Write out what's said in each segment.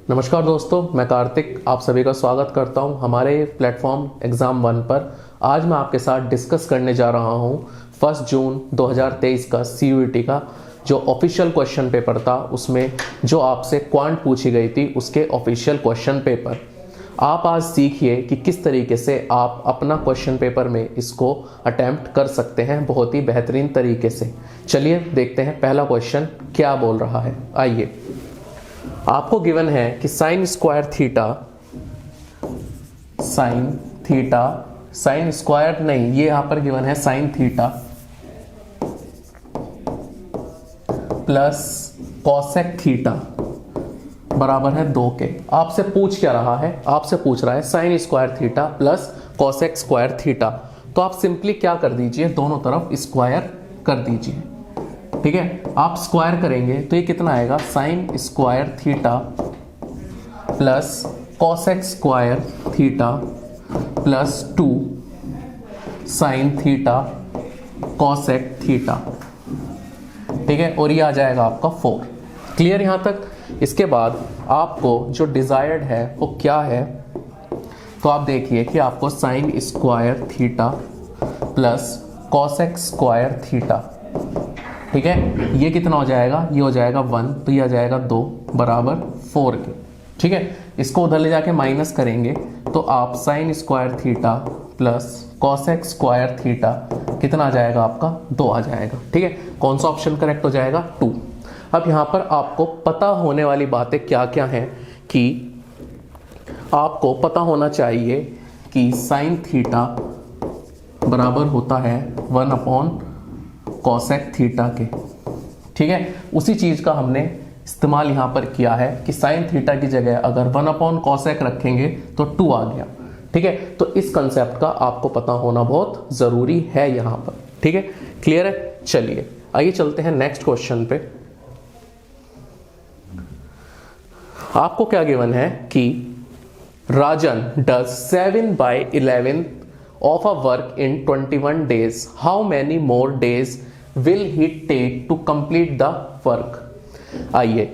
नमस्कार दोस्तों, मैं कार्तिक आप सभी का स्वागत करता हूं हमारे प्लेटफॉर्म एग्ज़ाम 1 पर। आज मैं आपके साथ डिस्कस करने जा रहा हूं 1 जून 2023 का CUET का जो ऑफिशियल क्वेश्चन पेपर था, उसमें जो आपसे क्वांट पूछी गई थी उसके ऑफिशियल क्वेश्चन पेपर। आप आज सीखिए कि किस तरीके से आप अपना क्वेश्चन पेपर में इसको अटेम्प्ट कर सकते हैं बहुत ही बेहतरीन तरीके से। चलिए देखते हैं पहला क्वेश्चन क्या बोल रहा है। आइए, आपको गिवन है कि साइन स्क्वायर नहीं, ये यहां पर गिवन है sine theta plus cosec theta बराबर है 2 के। आपसे पूछ क्या रहा है? आपसे पूछ रहा है sine square theta plus cosec square theta. तो आप सिंपली क्या कर दीजिए, दोनों तरफ स्क्वायर कर दीजिए। ठीक है, आप स्क्वायर करेंगे तो ये कितना आएगा, sine square theta plus cosec square theta plus 2 sine theta cosec theta. ठीक है, और ये आ जाएगा आपका 4। क्लियर यहां तक? इसके बाद आपको जो डिजायर्ड है वो क्या है, तो आप देखिए कि आपको sine square theta plus cosec square theta, ठीक है, ये कितना हो जाएगा, ये हो जाएगा 1, तो ये आ जाएगा 2 बराबर 4 के। ठीक है, इसको उधर ले जाके माइनस करेंगे तो आप sine square theta plus cosec square theta कितना आ जाएगा आपका, 2 आ जाएगा। ठीक है, कौन सा ऑप्शन करेक्ट हो जाएगा, 2। अब यहां पर आपको पता होने वाली बातें क्या क्या हैं कि आपको पता होना चाहिए कि साइन थीटा बराबर होता है 1 अपॉन कॉसेक थीटा के। ठीक है, उसी चीज का हमने इस्तेमाल यहां पर किया है कि साइन थीटा की जगह अगर 1 अपॉन कॉसेक रखेंगे तो 2 आ गया। ठीक है, तो इस कंसेप्ट का आपको पता होना बहुत जरूरी है यहां पर। ठीक है, क्लियर है? चलिए आइए चलते हैं नेक्स्ट क्वेश्चन पे। आपको क्या गिवन है कि राजन does 7/11 of a work in 21 days. How many more days will he take to complete the work? आइए,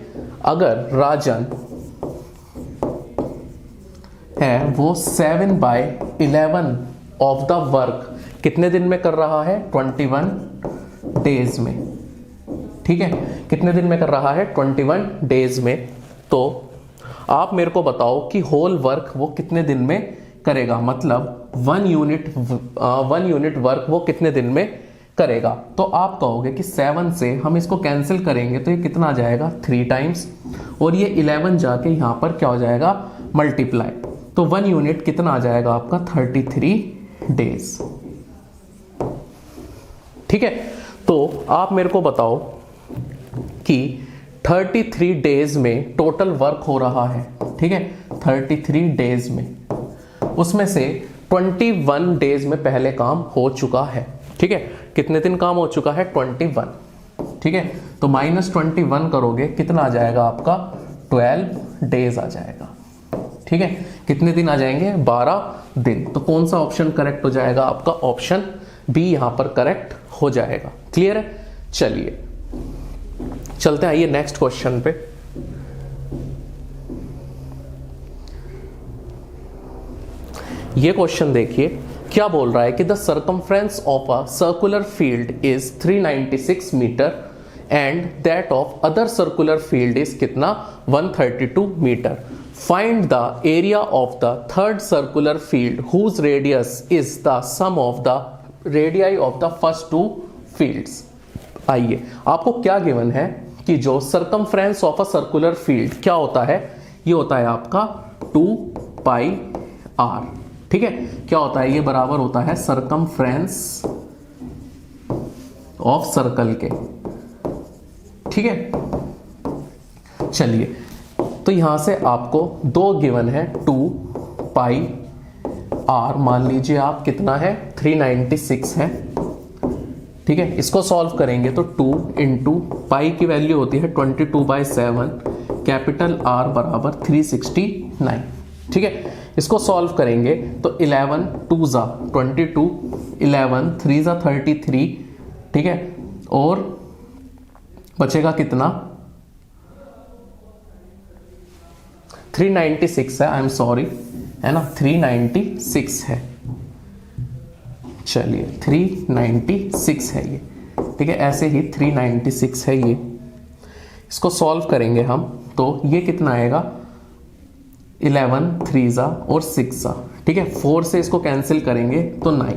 अगर राजन है वो 7/11 ऑफ द वर्क कितने दिन में कर रहा है, 21 डेज में। ठीक है, कितने दिन में कर रहा है, 21 डेज में। तो आप मेरे को बताओ कि होल वर्क वो कितने दिन में करेगा, मतलब 1 यूनिट वर्क वो कितने दिन में करेगा। तो आप कहोगे कि 7 से हम इसको कैंसिल करेंगे तो ये कितना आ जाएगा, 3 टाइम्स, और ये 11 जाके यहां पर क्या हो जाएगा, मल्टीप्लाई। तो 1 यूनिट कितना आ जाएगा आपका, 33 डेज। ठीक है, तो आप मेरे को बताओ कि 33 डेज में टोटल वर्क हो रहा है। ठीक है, 33 डेज में, उसमें से 21 डेज में पहले काम हो चुका है। ठीक है, कितने दिन काम हो चुका है, 21। ठीक है, तो -21 करोगे कितना आ जाएगा आपका, 12 डेज आ जाएगा। ठीक है, कितने दिन आ जाएंगे, 12 दिन। तो कौन सा ऑप्शन करेक्ट हो जाएगा आपका, ऑप्शन बी यहां पर करेक्ट हो जाएगा। क्लियर है? चलिए चलते आइए नेक्स्ट क्वेश्चन पे। ये क्वेश्चन देखिए क्या बोल रहा है कि the circumference of a circular field is 396 metre and that of other circular field is कितना, 132 metre. Find the area of the third circular field whose radius is the sum of the radii of the first 2 fields. आइए, आपको क्या given है कि जो circumference of a circular field क्या होता है, ये होता है आपका 2πr। ठीक है, क्या होता है, ये बराबर होता है सर्कमफ्रेंस ऑफ सर्कल के। ठीक है, चलिए, तो यहां से आपको 2 गिवन है, 2πr मान लीजिए आप कितना है, 396 है। ठीक है, इसको सॉल्व करेंगे तो 2 इंटू पाई की वैल्यू होती है 22/7, कैपिटल R बराबर 369। ठीक है, इसको सॉल्व करेंगे तो 11 2 जा 22, 11 3 जा 33। ठीक है, और बचेगा कितना, 396 है, आई एम सॉरी, है ना, 396 है। चलिए 396 है ये, ठीक है, ऐसे ही 396 है ये। इसको सॉल्व करेंगे हम तो ये कितना आएगा, 11 3 और 6, ठीक है, 4 से इसको कैंसिल करेंगे तो 9,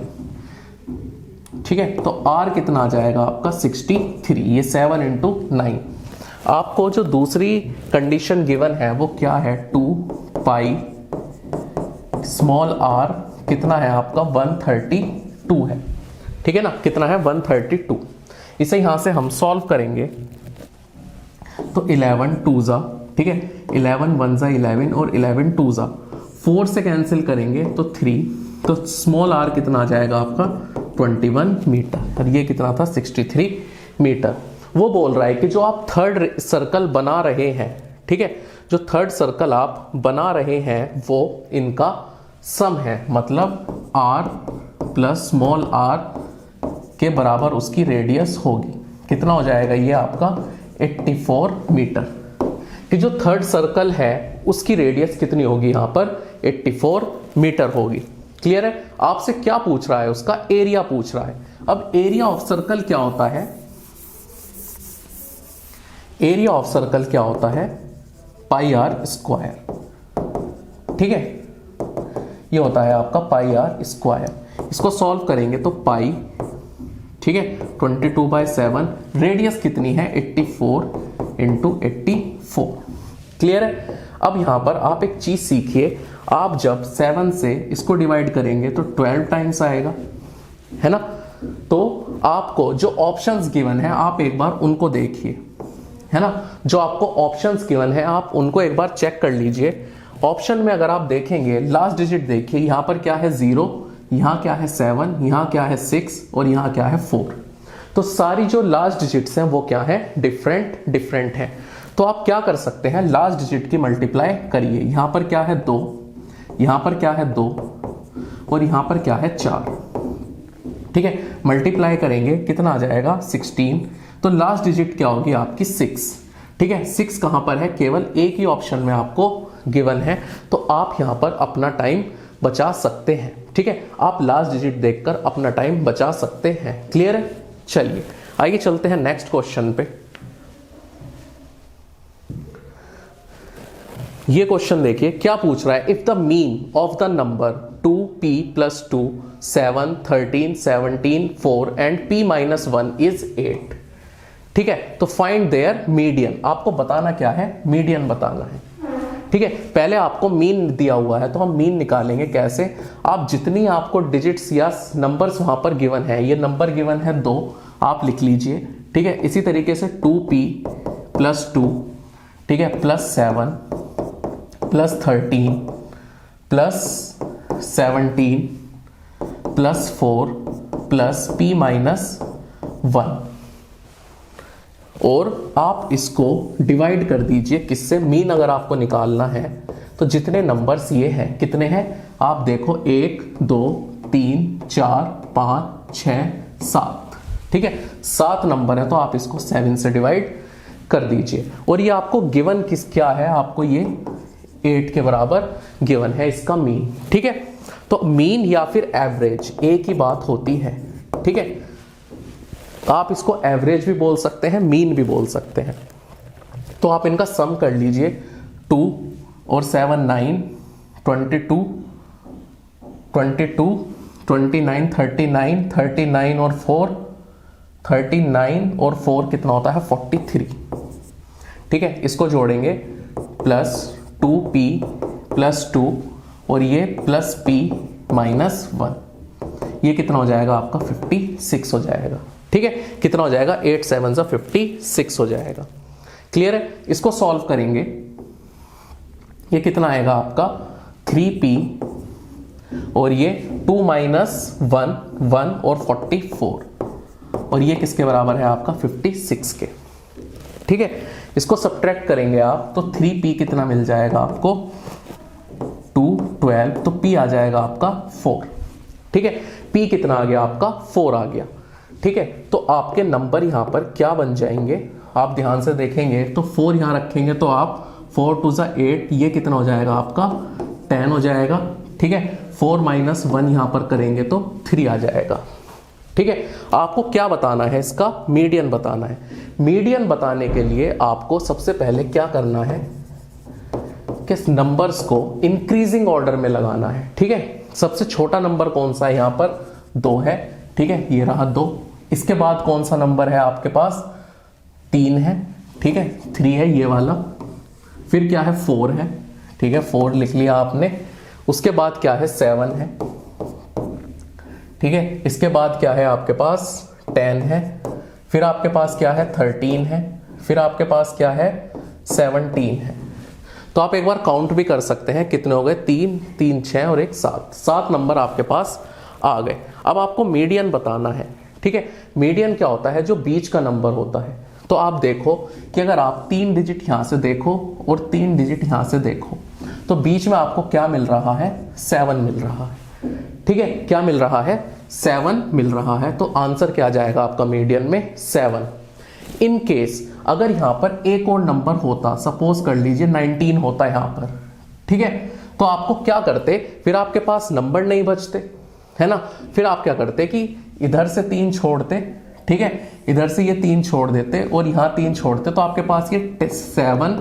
ठीक है, तो R कितना आ जाएगा आपका 63, ये 7 × 9। आपको जो दूसरी कंडीशन गिवन है वो क्या है, 2 पाई स्मॉल r कितना है आपका 132 है, ठीक है ना, कितना है 132। इसे यहां से हम सॉल्व करेंगे तो 11 2 ठीक है, 11 1 11 और 11 2 4 से कैंसिल करेंगे तो 3, तो स्मॉल r कितना आ जाएगा आपका 21 मीटर, और ये कितना था 63 मीटर। वो बोल रहा है कि जो आप थर्ड सर्कल बना रहे हैं, ठीक है, जो थर्ड सर्कल आप बना रहे हैं वो इनका सम है, मतलब r प्लस स्मॉल r के बराबर उसकी रेडियस होगी। कितना हो जाएगा ये आपका 84 मीटर, कि जो थर्ड सर्कल है उसकी रेडियस कितनी होगी यहां पर 84 मीटर होगी। क्लियर है। आपसे क्या पूछ रहा है, उसका एरिया पूछ रहा है। अब एरिया ऑफ सर्कल क्या होता है, एरिया ऑफ सर्कल क्या होता है, पाई आर स्क्वायर, ठीक है, ये होता है आपका पाई आर स्क्वायर। इसको सॉल्व करेंगे तो पाई, ठीक है, 22/7, रेडियस कितनी है 84 × 84। क्लियर है। अब यहां पर आप एक चीज सीखिए, आप जब 7 से इसको डिवाइड करेंगे तो 12 टाइम्स आएगा, है ना। तो आपको जो ऑप्शंस गिवन है आप एक बार उनको देखिए, है ना, जो आपको ऑप्शंस गिवन है आप उनको एक बार चेक कर लीजिए। ऑप्शन में अगर आप देखेंगे लास्ट डिजिट देखिए, यहां पर क्या है 0, यहां क्या है 7, यहां क्या है 6 और यहां क्या है 4। तो सारी जो लास्ट डिजिट्स हैं वो क्या है, डिफरेंट है। तो आप क्या कर सकते हैं, लास्ट डिजिट की मल्टीप्लाई करिए। यहां पर क्या है 2, यहां पर क्या है 2 और यहां पर क्या है 4, ठीक है, मल्टीप्लाई करेंगे कितना आ जाएगा 16। तो लास्ट डिजिट क्या होगी आपकी 6, ठीक है। 6 कहां पर है, केवल एक ही ऑप्शन में आपको गिवन है, तो आप यहां पर अपना टाइम बचा सकते हैं, ठीक है। आप लास्ट डिजिट देखकर अपना टाइम बचा सकते हैं। क्लियर है। चलिए आइए चलते हैं नेक्स्ट क्वेश्चन पे। ये क्वेश्चन देखिए क्या पूछ रहा है, if the mean of the number 2p + 2 7 13 17 4 and p - 1 is 8, ठीक है, तो फाइंड देयर मीडियन। आपको बताना क्या है, मीडियन बताना है, ठीक है। पहले आपको मीन दिया हुआ है तो हम मीन निकालेंगे कैसे, आप जितनी आपको डिजिट्स या नंबर्स वहां पर गिवन है, ये नंबर गिवन है 2, आप लिख लीजिए, ठीक है। इसी तरीके से 2p + 2, ठीक है, +7 +13 +17 +4 p - 1, और आप इसको डिवाइड कर दीजिए किससे, मीन अगर आपको निकालना है तो जितने नंबर्स ये हैं कितने हैं, आप देखो 1 2 3 4 5 6 7, ठीक है, 7 नंबर है, तो आप इसको 7 से डिवाइड कर दीजिए। और ये आपको गिवन किस क्या है, आपको ये 8 के बराबर गिवन है इसका मीन, ठीक है। तो मीन या फिर एवरेज एक ही बात होती है, ठीक है। आप इसको एवरेज भी बोल सकते हैं, मीन भी बोल सकते हैं। तो आप इनका सम कर लीजिए, 2 और 7 9, 22 29 39 39 और 4 39 और 4 कितना होता है 43, ठीक है। इसको जोड़ेंगे +2p + 2 और ये +p - 1, ये कितना हो जाएगा आपका 56 हो जाएगा, ठीक है। कितना हो जाएगा 8 7 56 हो जाएगा। क्लियर है। इसको सॉल्व करेंगे, ये कितना आएगा आपका 3p और ये 2 - 1 1 और 44, और ये किसके बराबर है आपका 56 के, ठीक है। इसको सब्ट्रैक्ट करेंगे आप तो 3p कितना मिल जाएगा आपको 2 12, तो p आ जाएगा आपका 4, ठीक है। p कितना आ गया आपका 4 आ गया, ठीक है। तो आपके नंबर यहां पर क्या बन जाएंगे, आप ध्यान से देखेंगे तो 4 यहां रखेंगे तो आप 4 2 ज़ा 8, ये कितना हो जाएगा आपका 10 हो जाएगा। ठीक है, 4 - 1 यहां पर करेंगे तो 3 आ जाएगा। ठीक है, आपको क्या बताना है, इसका मीडियन बताना है। मीडियन बताने के लिए आपको सबसे पहले क्या करना है कि नंबर्स को इंक्रीजिंग ऑर्डर में लगाना है। ठीक है, सबसे छोटा नंबर कौन सा है, यहां पर 2 है। ठीक है, ये रहा 2। इसके बाद कौन सा नंबर है आपके पास, 3 है। ठीक है, 3 है ये वाला। फिर क्या है, 4 है। ठीक है, 4 लिख लिया आपने। उसके बाद क्या है, 7 है। ठीक है, इसके बाद क्या है आपके पास, 10 है। फिर आपके पास क्या है, 13 है। फिर आपके पास क्या है, 17 है। तो आप एक बार काउंट भी कर सकते हैं, कितने हो गए, 3 3 6 और 1 7 नंबर आपके पास आ गए। अब आपको मीडियन बताना है। ठीक है, मीडियन क्या होता है, जो बीच का नंबर होता है। तो आप देखो कि अगर आप 3 डिजिट यहां से देखो और 3 डिजिट यहां से देखो, तो बीच में आपको क्या मिल रहा है, 7 मिल रहा है। ठीक है, क्या मिल रहा है, 7 मिल रहा है। तो आंसर क्या जाएगा आपका मीडियन में, 7। इन केस अगर यहां पर एक और नंबर होता, सपोज कर लीजिए 19 होता यहां पर, ठीक है, तो आपको क्या करते, फिर आपके पास नंबर नहीं बचते, है ना। फिर आप क्या करते कि इधर से 3 छोड़ते, ठीक है, इधर से ये 3 छोड़ देते और यहां 3 छोड़ते, तो आपके पास ये 7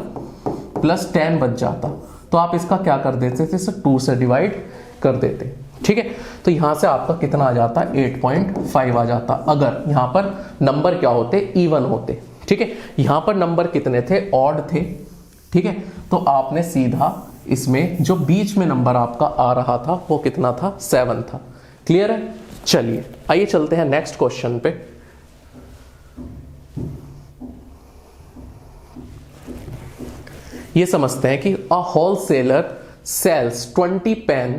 + 10 बच जाता। तो आप इसका क्या कर देते थे, इसे 2 से डिवाइड कर देते। ठीक है, तो यहां से आपका कितना आ जाता, 8.5 आ जाता, अगर यहां पर नंबर क्या होते, इवन होते। ठीक है, यहां पर नंबर कितने थे, ऑड थे। ठीक है, तो आपने सीधा इसमें जो बीच में नंबर आपका आ रहा था वो कितना था, 7 था। क्लियर है। चलिए आइए चलते हैं नेक्स्ट क्वेश्चन पे। ये समझते हैं कि a wholesaler sells 20 pen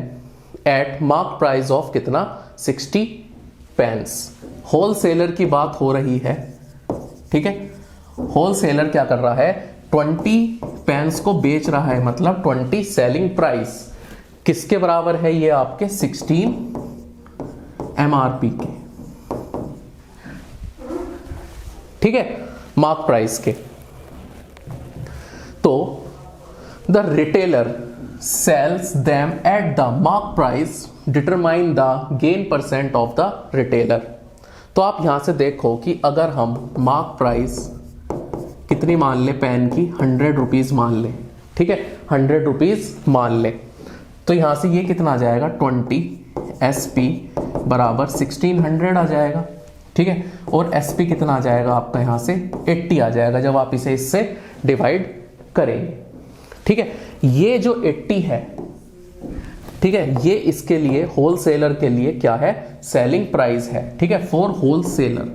at mark price of कितना, 60 पेन्स। होलसेलर की बात हो रही है। ठीक है, होलसेलर क्या कर रहा है, 20 पेन्स को बेच रहा है, मतलब 20 सेलिंग प्राइस किसके बराबर है, ये आपके 16 MRP के। ठीक है, मार्क प्राइस के। तो the retailer sells them at the mark price, determine the gain % of the retailer। तो आप यहां से देखो कि अगर हम मार्क प्राइस कितनी मान ले, पेन की 100 रुपीज मान ले। ठीक है, 100 रुपीज मान ले, तो यहां से ये कितना आ जाएगा, 20 SP बराबर 1600 आ जाएगा। ठीक है, और SP कितना आ जाएगा आपका, यहां से 80 आ जाएगा जब आप इसे इससे डिवाइड करेंगे। ठीक है, ये जो 80 है, ठीक है, ये इसके लिए होलसेलर के लिए क्या है, सेलिंग प्राइस है। ठीक है, फॉर होलसेलर।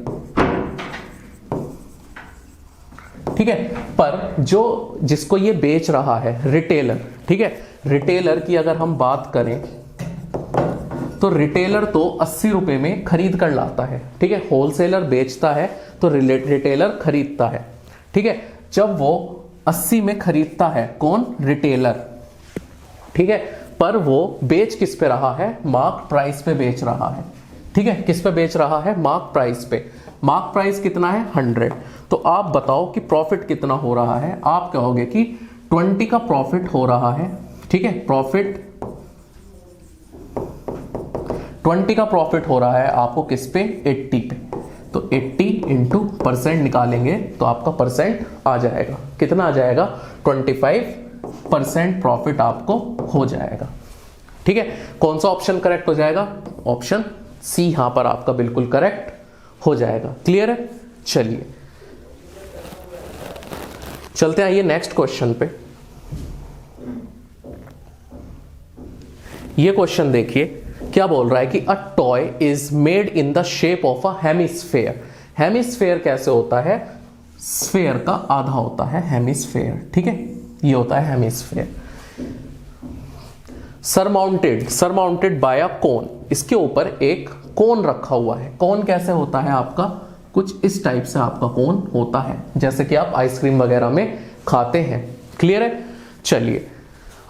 ठीक है, पर जो जिसको ये बेच रहा है, रिटेलर। ठीक है, रिटेलर की अगर हम बात करें तो रिटेलर तो 80 रुपए में खरीद कर लाता है। ठीक है, होलसेलर बेचता है तो रिटेलर खरीदता है। ठीक है, जब वो 80 में खरीदता है, कौन, रिटेलर। ठीक है, पर वो बेच किस पे रहा है, मार्क प्राइस पे बेच रहा है। ठीक है, किस पे बेच रहा है, मार्क प्राइस पे। मार्क प्राइस कितना है, 100। तो आप बताओ कि प्रॉफिट कितना हो रहा है। आप कहोगे कि 20 का प्रॉफिट हो रहा है। ठीक है, प्रॉफिट 20 का प्रॉफिट हो रहा है आपको किस पे, 80 पे। तो 80 इंटू % निकालेंगे तो आपका % आ जाएगा, कितना आ जाएगा, 25% प्रॉफिट आपको हो जाएगा। ठीक है, कौन सा ऑप्शन करेक्ट हो जाएगा, ऑप्शन सी यहां पर आपका बिल्कुल करेक्ट हो जाएगा। क्लियर है। चलिए चलते हैं, आइए नेक्स्ट क्वेश्चन पे। ये क्वेश्चन देखिए, क्या बोल रहा है कि a toy is made in the shape of a hemisphere. Hemisphere कैसे होता है, स्फेयर का आधा होता है हेमिस्फेयर। ठीक है, ये होता है हेमिस्फेयर। सरमाउंटेड बाय अ कोन, इसके ऊपर एक कोन रखा हुआ है। कोन कैसे होता है आपका, कुछ इस टाइप से आपका कोन होता है, जैसे कि आप आइसक्रीम वगैरह में खाते हैं। क्लियर है। चलिए,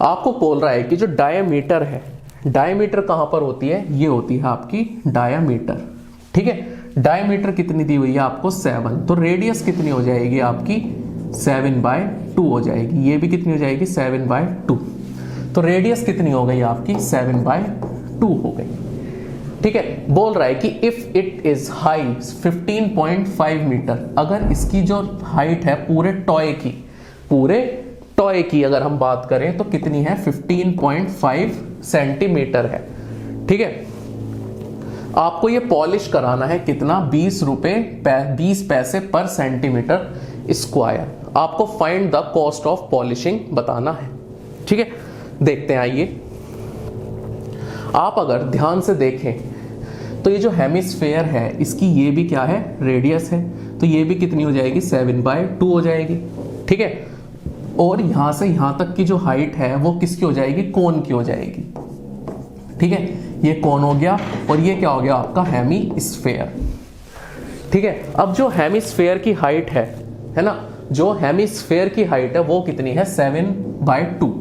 आपको बोल रहा है कि जो डायमीटर है, डायमीटर कहां पर होती है, ये होती है आपकी डायमीटर। ठीक है, डायमीटर कितनी दी हुई है आपको, 7। तो रेडियस कितनी हो जाएगी आपकी, 7/2 2 हो जाएगी, ये भी कितनी हो जाएगी 7/2। तो रेडियस कितनी हो गई आपकी 7/2 हो गई। ठीक है, बोल रहा है कि if it is high 15.5 metre, अगर इसकी जो हाइट है पूरे टॉय की अगर हम बात करें तो कितनी है 15.5 सेंटीमीटर है। ठीक है, आपको ये पॉलिश कराना है कितना 20 पैसे पर सेंटीमीटर स्क्वायर। आपको find the cost of polishing बताना है। ठीक है, देखते हैं, आइए। आप अगर ध्यान से देखें तो ये जो हेमिस्फेयर है इसकी ये भी क्या है रेडियस है, तो ये भी कितनी हो जाएगी 7/2 हो जाएगी। ठीक है, और यहां से यहां तक की जो हाइट है वो किसकी हो जाएगी कोन की हो जाएगी। ठीक है, ये कोन हो गया और ये क्या हो गया आपका हेमिस्फेयर। ठीक है, अब जो हेमिस्फेयर की हाइट है ना, जो हेमिस्फेयर की हाइट है वो कितनी है 7/2।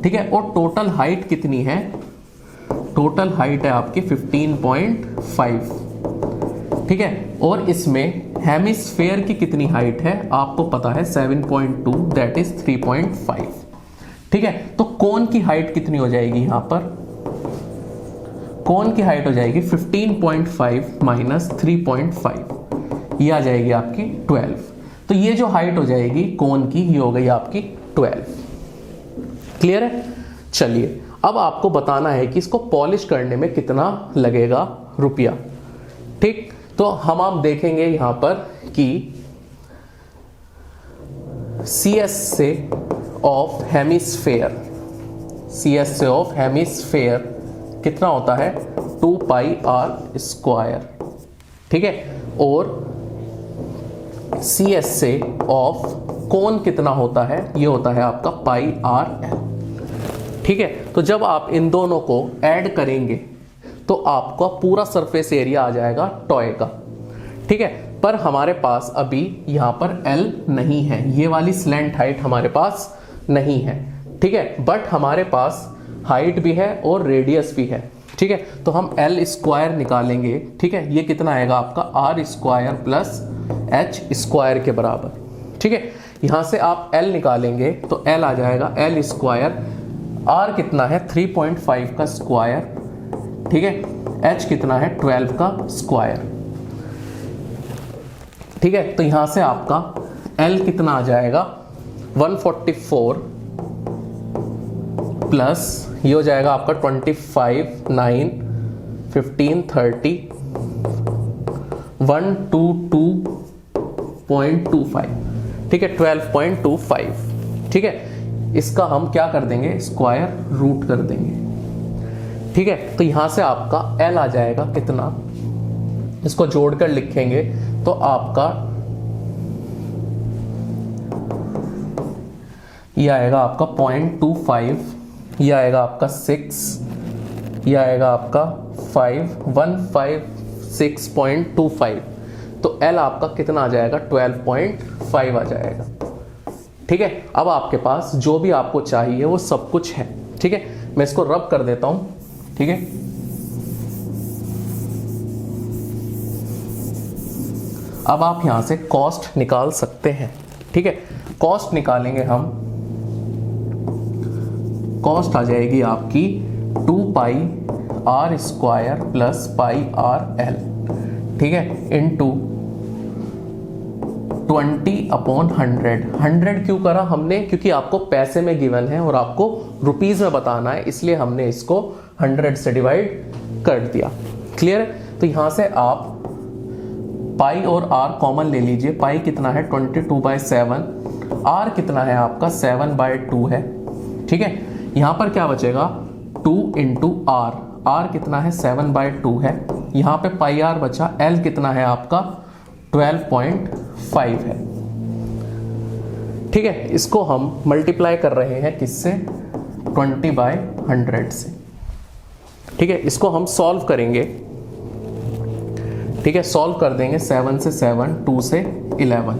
ठीक है, और टोटल हाइट कितनी है, टोटल हाइट है आपकी 15.5। ठीक है, और इसमें हेमिस्फेयर की कितनी हाइट है आपको पता है 7.2, दैट इज 3.5। ठीक है, तो कोन की हाइट कितनी हो जाएगी, यहां पर कोन की हाइट हो जाएगी 15.5 माइनस 3.5, ये आ जाएगी आपकी 12। तो ये जो हाइट हो जाएगी कोन की ये हो गई आपकी 12। क्लियर है? चलिए, अब आपको बताना है कि इसको पॉलिश करने में कितना लगेगा रुपया। ठीक, तो हम आप देखेंगे यहां पर कि CS से ऑफ हेमिस्फेयर कितना होता है 2πr²। ठीक है, और CS से ऑफ कोन कितना होता है, ये होता है आपका πrl। ठीक है, तो जब आप इन दोनों को ऐड करेंगे तो आपका पूरा सरफेस एरिया आ जाएगा टॉय का। ठीक है, पर हमारे पास अभी यहां पर L नहीं है, ये वाली स्लैंट हाइट हमारे पास नहीं है। ठीक है, बट हमारे पास हाइट भी है और रेडियस भी है। ठीक है, तो हम L² निकालेंगे। ठीक है, ये कितना आएगा आपका R² प्लस H² के बराबर। ठीक है, यहां से आप L निकालेंगे तो L आ जाएगा L², R कितना है 3.5 का स्क्वायर। ठीक है, H कितना है 12 का स्क्वायर। ठीक है, तो यहां से आपका L कितना आ जाएगा 144 प्लस ये हो जाएगा आपका 25, 9, 15, 30, 122.25। ठीक है, 12.25। ठीक है, इसका हम क्या कर देंगे स्क्वायर रूट कर देंगे। ठीक है, तो यहां से आपका L आ जाएगा कितना, इसको जोड़कर लिखेंगे तो आपका ये आएगा आपका 0.25, ये आएगा आपका 6, ये आएगा आपका 156.25। तो L आपका कितना आ जाएगा 12.5 आ जाएगा। ठीक है, अब आपके पास जो भी आपको चाहिए वो सब कुछ है। ठीक है, मैं इसको रब कर देता हूं। ठीक है, अब आप यहां से कॉस्ट निकाल सकते हैं। ठीक है, कॉस्ट निकालेंगे हम, कॉस्ट आ जाएगी आपकी 2πr² प्लस πrl। ठीक है, इनटू 20/100। 100 क्यों करा हमने, क्योंकि आपको पैसे में गिवन है और आपको रुपीज में बताना है, इसलिए हमने इसको 100 से डिवाइड कर दिया। क्लियर है? तो यहां से आप पाई और r कॉमन ले लीजिए। पाई कितना है 22/7, r कितना है आपका 7/2 है। ठीक है, यहां पर क्या बचेगा 2 × r, r कितना है 7/2 है। यहां पे पाई r बचा, l कितना है आपका 12.5 है। ठीक है, इसको हम मल्टीप्लाई कर रहे हैं किससे 20/100 से। ठीक है, इसको हम सॉल्व करेंगे। ठीक है, सॉल्व कर देंगे 7 से 7, 2 से 11।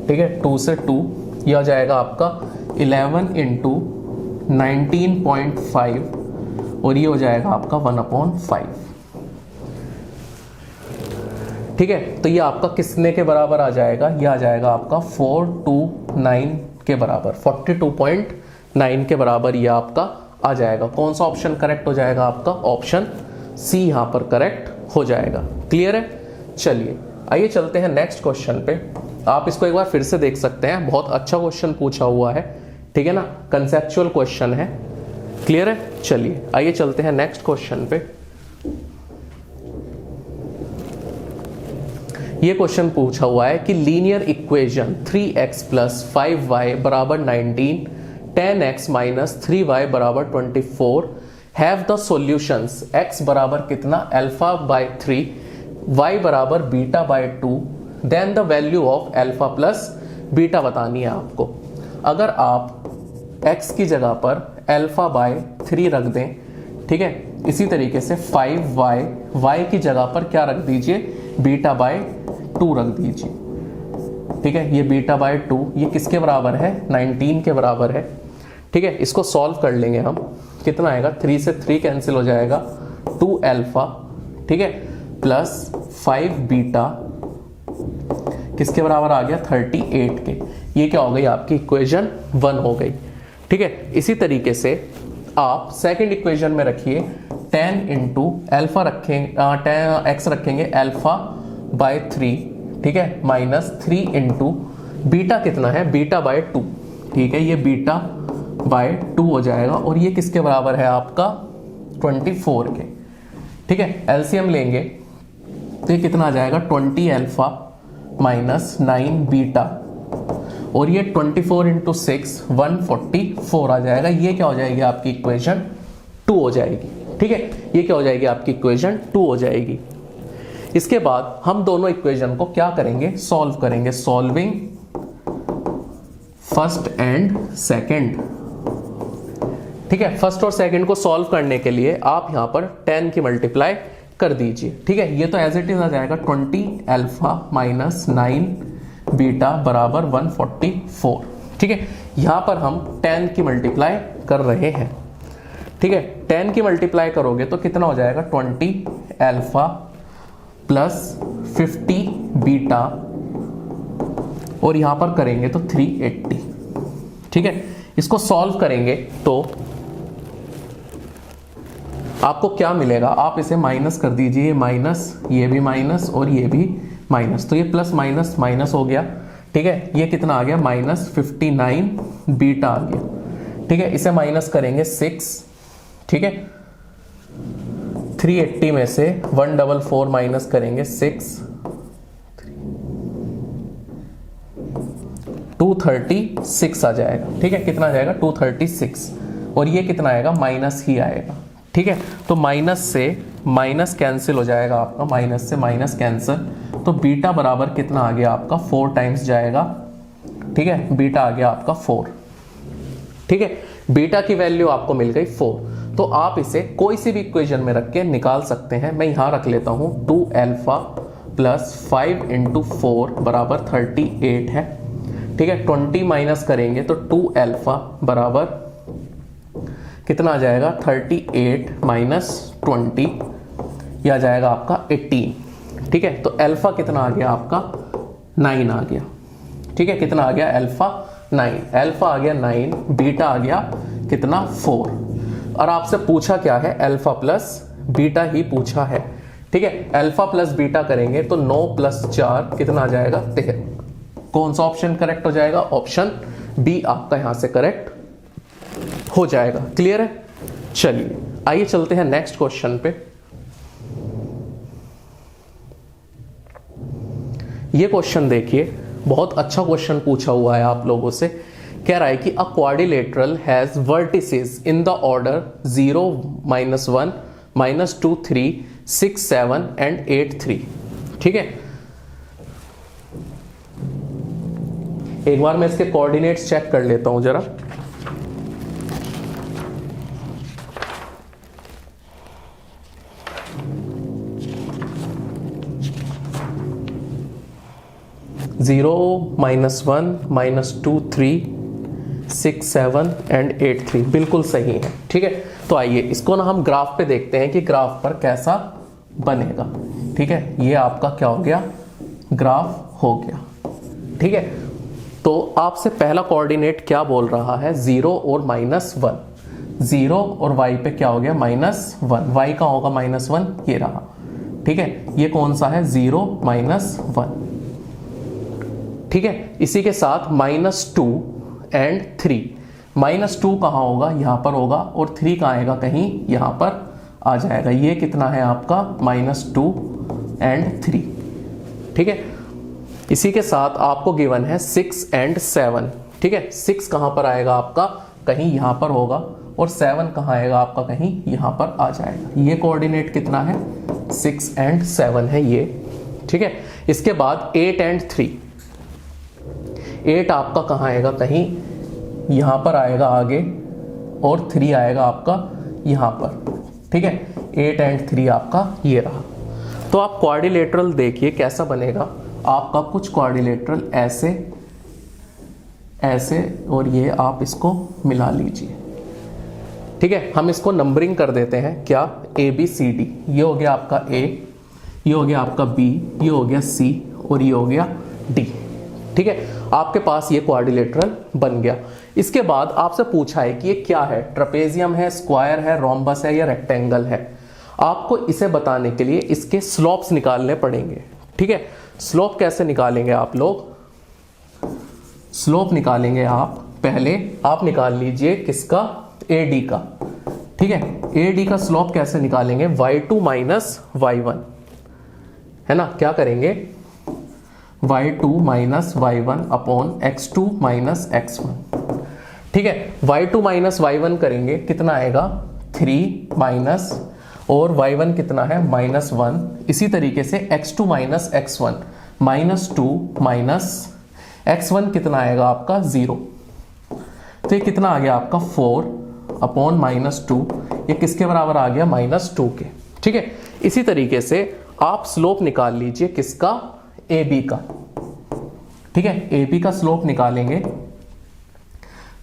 ठीक है, 2 से 2, यह आ जाएगा आपका 11 × 19.5 और ये हो जाएगा आपका 1/5। ठीक है, तो ये आपका किसने के बराबर आ जाएगा, ये आ जाएगा आपका 4292 के बराबर, 42.9 के बराबर ये आपका आ जाएगा। कौन सा ऑप्शन करेक्ट हो जाएगा आपका? ऑप्शन सी यहाँ पर करेक्ट हो जाएगा। क्लियर है? चलिए आइए चलते हैं नेक्स्ट क्वेश्चन पे। आप इसको एक बार फिर से देख सकते हैं, बहुत अच्छा क्वेश्चन पूछा हुआ है, ठीक है ना, कंसेप्चुअल क्वेश्चन है। क्लियर है? चलिए आइए चलते हैं नेक्स्ट क्वेश्चन पे। ये क्वेश्चन पूछा हुआ है कि linear equation 3x + 5y = 19, 10x - 3y = 24 have the solutions x बराबर कितना α/3, y बराबर β/2, then the value of α plus beta बतानी है आपको। अगर आप x की जगह पर α/3 रख दें, ठीक है, इसी तरीके से 5y, y की जगह पर क्या रख दीजिए? β/2 रख दीजिए, ठीक है। ये β/2 ये किसके बराबर है? 19 के बराबर है, ठीक है। इसको सॉल्व कर लेंगे हम, कितना आएगा? 3 से 3 कैंसिल हो जाएगा, 2α, ठीक है, प्लस 5β किसके बराबर आ गया? 38 के। ये क्या हो गई? आपकी इक्वेशन 1 हो गई, ठीक है। इसी तरीके से आप सेकंड इक्वेशन में रखिए 10 इंटू एल्फा रखेंगे, 10x रखेंगे α/3, ठीक है, -3 इंटू बीटा कितना है? β/2, ठीक है, ये β/2 हो जाएगा और ये किसके बराबर है आपका? 24 के, ठीक है। एलसीएम लेंगे तो ये कितना आ जाएगा? 20α - 9β और ये 24 इंटू 6 144 आ जाएगा। ये क्या हो जाएगी? आपकी इक्वेशन 2 हो जाएगी, ठीक है। ये क्या हो जाएगी? आपकी इक्वेशन 2 हो जाएगी। इसके बाद हम दोनों इक्वेशन को क्या करेंगे? सॉल्व करेंगे। सॉल्विंग फर्स्ट एंड सेकंड, ठीक है। फर्स्ट और सेकंड को सॉल्व करने के लिए आप यहां पर 10 की मल्टीप्लाई कर दीजिए, ठीक है। ये तो एज इट इज आ जाएगा 20α - 9β बराबर 144, ठीक है। यहां पर हम 10 की मल्टीप्लाई कर रहे हैं, ठीक है। 10 की मल्टीप्लाई करोगे तो कितना हो जाएगा? 20α प्लस 50β और यहां पर करेंगे तो 380, ठीक है। इसको सॉल्व करेंगे तो आपको क्या मिलेगा? आप इसे माइनस कर दीजिए, ये माइनस, ये भी माइनस और ये भी माइनस, तो ये प्लस माइनस माइनस हो गया, ठीक है। ये कितना आ गया? -59β आ गया, ठीक है। इसे माइनस करेंगे 6, ठीक है। 380 में से 144 माइनस करेंगे 6, 236 आ जाएगा, ठीक है। कितना आ जाएगा? 236 और ये कितना आएगा? माइनस ही आएगा, ठीक है। तो माइनस से माइनस कैंसिल हो जाएगा आपका, माइनस से माइनस कैंसिल, तो बीटा बराबर कितना आ गया आपका? 4 टाइम्स जाएगा, ठीक है। बीटा आ गया आपका 4, ठीक है। बीटा की वैल्यू आपको मिल गई 4। तो आप इसे कोई सी भी इक्वेशन में रख के निकाल सकते हैं। मैं यहां रख लेता हूं 2α प्लस 5 इंटू 4 बराबर 38 है, ठीक है। 20 माइनस करेंगे तो 2α बराबर कितना आ जाएगा? 38 माइनस 20, यह आ जाएगा आपका 18, ठीक है। तो अल्फा कितना आ गया आपका? 9 आ गया, ठीक है। कितना आ गया? अल्फा 9, अल्फा आ गया 9, बीटा आ गया कितना? 4। और आपसे पूछा क्या है? अल्फा प्लस बीटा ही पूछा है, ठीक है। अल्फा प्लस बीटा करेंगे तो 9 + 4 कितना आ जाएगा? 13। कौन सा ऑप्शन करेक्ट हो जाएगा? ऑप्शन बी आपका यहां से करेक्ट हो जाएगा। क्लियर है? चलिए आइए चलते हैं नेक्स्ट क्वेश्चन पे। ये क्वेश्चन देखिए, बहुत अच्छा क्वेश्चन पूछा हुआ है आप लोगों से। कह रहा है कि अ quadrilateral has vertices in the order 0, -1, -2, 3, 6, 7 and 8, 3, ठीक है। एक बार मैं इसके कोऑर्डिनेट्स चेक कर लेता हूं जरा। जीरो, -1, -2, 3, 6, 7 एंड 8, 3 बिल्कुल सही है, ठीक है। तो आइए इसको ना हम ग्राफ पे देखते हैं कि ग्राफ पर कैसा बनेगा, ठीक है। ये आपका क्या हो गया? ग्राफ हो गया, ठीक है। तो आपसे पहला कोऑर्डिनेट क्या बोल रहा है, 0 और -1। 0 और y पे क्या हो गया, -1, y का होगा -1, ये रहा। ठीक है, ये कौन सा है, 0 -1। ठीक है, इसी के साथ -2 एंड 3। -2 कहाँ होगा, यहां पर होगा, और 3 कहाँ आएगा, कहीं यहां पर आ जाएगा। ये कितना है आपका, -2 एंड 3। ठीक है, इसी के साथ आपको गिवन है 6 एंड 7। ठीक है, 6 कहां पर आएगा आपका, कहीं यहां पर होगा, और 7 कहां आएगा आपका, कहीं यहां पर आ जाएगा। ये कोऑर्डिनेट कितना है, 6 एंड 7 है ये। ठीक है, इसके बाद 8 एंड 3। 8 आपका कहां आएगा, कहीं यहां पर आएगा आगे, और 3 आएगा आपका यहां पर। ठीक है, 8 एंड 3 आपका ये रहा। तो आप क्वाड्रिलेटरल देखिए कैसा बनेगा आपका, कुछ क्वाड्रिलेटरल ऐसे ऐसे, और ये आप इसको मिला लीजिए। ठीक है, हम इसको नंबरिंग कर देते हैं, क्या, ABCD। ये हो गया आपका A, ये हो गया आपका B, ये हो गया C, और ये हो गया D। ठीक है, आपके पास ये क्वाड्रिलेटरल बन गया। इसके बाद आपसे पूछा है कि ये क्या है, ट्रेपेजियम है, स्क्वायर है, रोम्बस है, या रेक्टेंगल है। आपको इसे बताने के लिए इसके स्लोप्स निकालने पड़ेंगे। ठीक है, स्लोप कैसे निकालेंगे आप लोग, स्लोप निकालेंगे आप, पहले आप निकाल लीजिए किसका, AD का। ठीक है, AD का स्लोप कैसे निकालेंगे, y2 माइनस y1, है ना, क्या करेंगे, y2 minus y1 upon x2 minus x1। ठीक है, y2 माइनस y1 करेंगे, कितना आएगा, 3 माइनस, और y1 कितना है, -1। इसी तरीके से x2 minus x1, -2 minus x1 कितना आएगा आपका, 0। तो ये कितना आ गया आपका, 4 अपॉन -2, ये किसके बराबर आ गया, -2 के। ठीक है, इसी तरीके से आप स्लोप निकाल लीजिए किसका, AB का। ठीक है, AB का स्लोप निकालेंगे